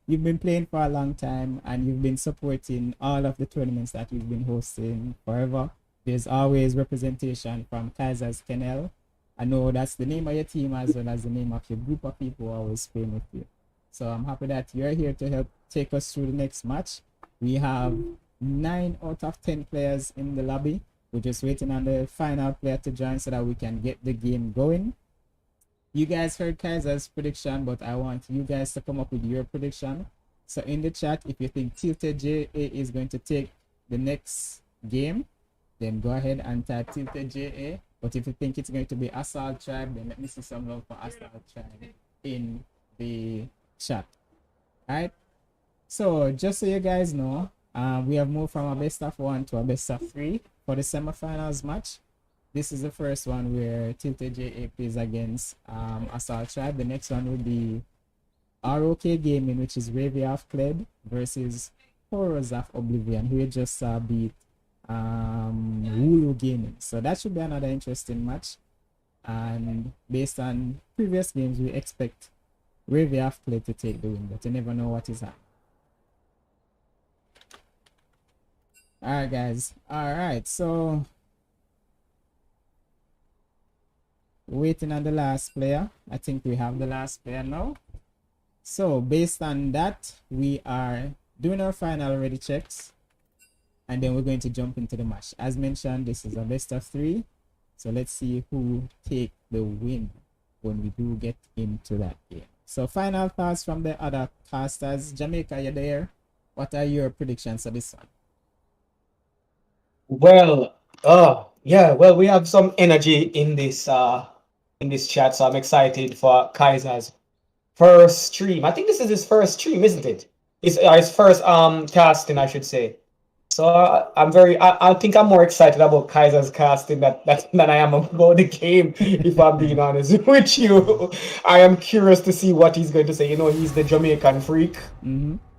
You've been playing for a long time and you've been supporting all of the tournaments that we've been hosting forever. There's always representation from Kaiser's Kennel. I know that's the name of your team as well as the name of your group of people who are always playing with you. So I'm happy that you're here to help take us through the next match. We have 9 out of 10 players in the lobby. We're just waiting on the final player to join so that we can get the game going. You guys heard Kaiser's prediction, but I want you guys to come up with your prediction. So in the chat, if you think Tilted JA is going to take the next game, then go ahead and type Tilted JA. But if you think it's going to be Assault Tribe, then let me see some love for Assault Tribe in the chat. Alright, so just so you guys know, we have moved from a best of 1 to a best of 3 for the semifinals match. This is the first one where Tilted JA plays against Assault Tribe. The next one will be ROK Gaming, which is Ravia of Kled versus Horrors of Oblivion, who just beat Wooloo Gaming. So that should be another interesting match. And based on previous games, we expect Ravia of Kled to take the win, but you never know what is happening. Alright, guys. Alright, so waiting on the last player. I think we have the last player now. So based on that, we are doing our final ready checks and then we're going to jump into the match. As mentioned, this is a best of 3, so let's see who take the win when we do get into that game. So final thoughts from the other casters. Jamaica, you're there. What are your predictions for this one? Well, yeah, well, we have some energy in this chat, so I'm excited for Kaiser's first stream. I think this is his first stream, isn't it? It's his first casting, I should say. So I think I'm more excited about Kaiser's casting than I am about the game, if I'm being honest with you. I am curious to see what he's going to say. You know, he's the Jamaican freak.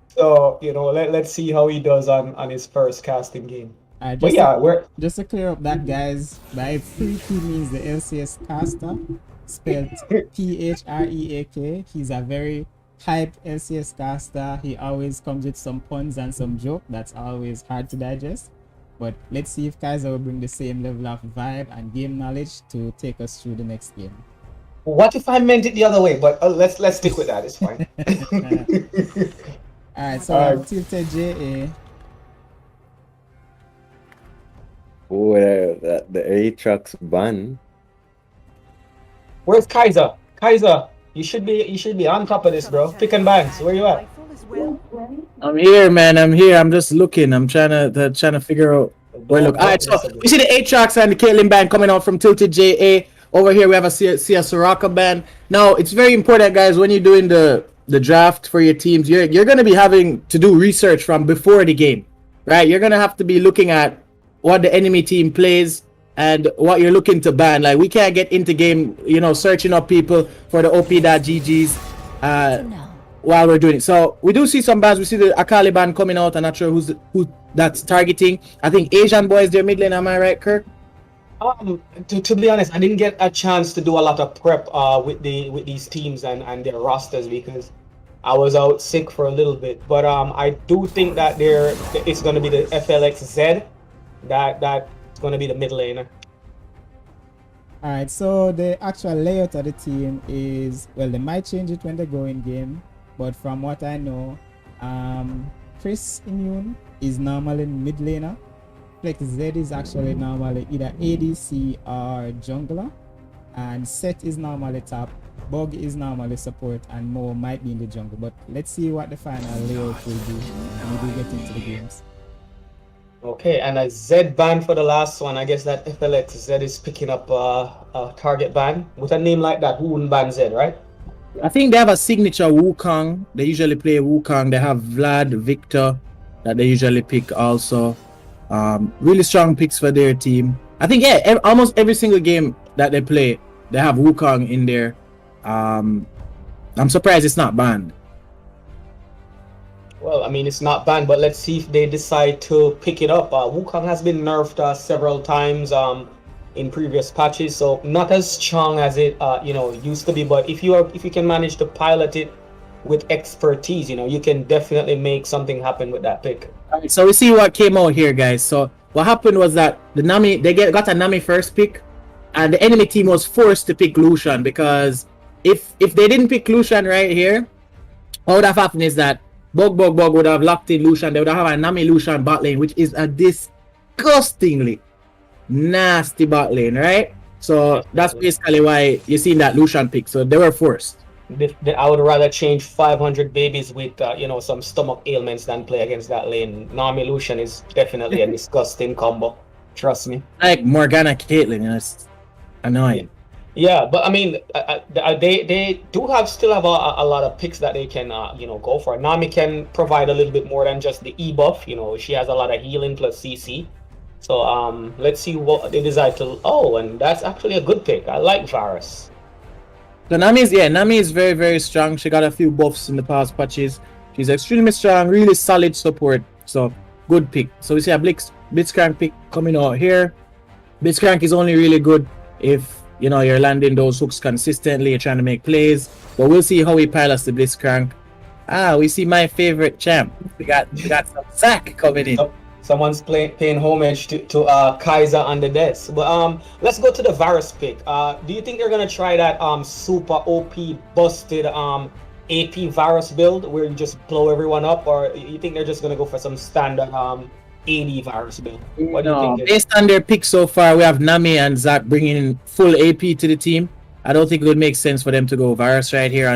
So, you know, let's see how he does on his first casting game. But yeah, just to clear up that, guys, by freak he means the LCS caster, spelled P-H-R-E-A-K. He's a very hyped LCS caster. He always comes with some puns and some joke that's always hard to digest. But let's see if Kaiser will bring the same level of vibe and game knowledge to take us through the next game. What if I meant it the other way? But let's stick with that. It's fine. Alright, so Tilted JA. Oh, the Aatrox ban. Where's Kaiser? Kaiser, you should be on top of this, bro. Pick and bangs. Where you at? I'm here, man. I'm here. I'm just looking. I'm trying to figure out where look. Alright, so we see the Aatrox and the Caitlyn band coming out from Tilted JA. Over here we have a Soraka band. Now it's very important, guys, when you're doing the draft for your teams, you're gonna be having to do research from before the game. Right? You're gonna have to be looking at what the enemy team plays and what you're looking to ban. Like we can't get into game, you know, searching up people for the op.ggs while we're doing it. So we do see some bans. We see the Akali ban coming out. I'm not sure who that's targeting. I think Asian boys their mid lane. Am I right, Kirk? To be honest, I didn't get a chance to do a lot of prep with these teams and their rosters because I was out sick for a little bit. But I do think that it's going to be the FLXZ that's going to be the mid laner. All right, so the actual layout of the team is, well, they might change it when they go in game, but from what I know, Chris Immune is normally mid laner. Flex Z is actually normally either ADC or jungler, and Set is normally top, Bug is normally support, and Mo might be in the jungle. But let's see what the final layout will be when we do get into the games. Okay, and a Z ban for the last one. I guess that FLXZ is picking up a target ban. With a name like that, who wouldn't ban Z, right? I think they have a signature Wukong. They usually play Wukong. They have Vlad, Victor that they usually pick also. Really strong picks for their team. I think, yeah, almost every single game that they play, they have Wukong in there. I'm surprised it's not banned. Well, I mean, it's not banned, but let's see if they decide to pick it up. Wukong has been nerfed several times in previous patches, so not as strong as it used to be. But if you can manage to pilot it with expertise, you can definitely make something happen with that pick. Alright, so we see what came out here, guys. So what happened was that the Nami got a Nami first pick, and the enemy team was forced to pick Lucian, because if they didn't pick Lucian right here, what would have happened is that Bug would have locked in Lucian. They would have a Nami Lucian bot lane, which is a disgustingly nasty bot lane, right? So that's basically why you're seeing that Lucian pick. So they were forced. I would rather change 500 babies with some stomach ailments than play against that lane. Nami Lucian is definitely a disgusting combo. Trust me. Like Morgana Caitlyn, it's annoying. Yeah, but I mean, they still have a lot of picks that they can go for. Nami can provide a little bit more than just the E buff. She has a lot of healing plus CC. So let's see what they decide to. Oh, and that's actually a good pick. I like Varus. So Nami is very, very strong. She got a few buffs in the past patches. She's extremely strong, really solid support. So good pick. So we see a Blitzcrank pick coming out here. Blitzcrank is only really good if you're landing those hooks consistently, you're trying to make plays. But we'll see how he pilots the Blitzcrank. We see my favorite champ. We got some Zac coming in. Someone's paying homage to Kaiser on the desk. But let's go to the Varus pick. Do you think they're gonna try that super OP busted AP Varus build where you just blow everyone up, or you think they're just gonna go for some standard AD Varus build? What do you think? Based on their pick so far, we have Nami and Zac bringing in full AP to the team. I don't think it would make sense for them to go Varus right here. And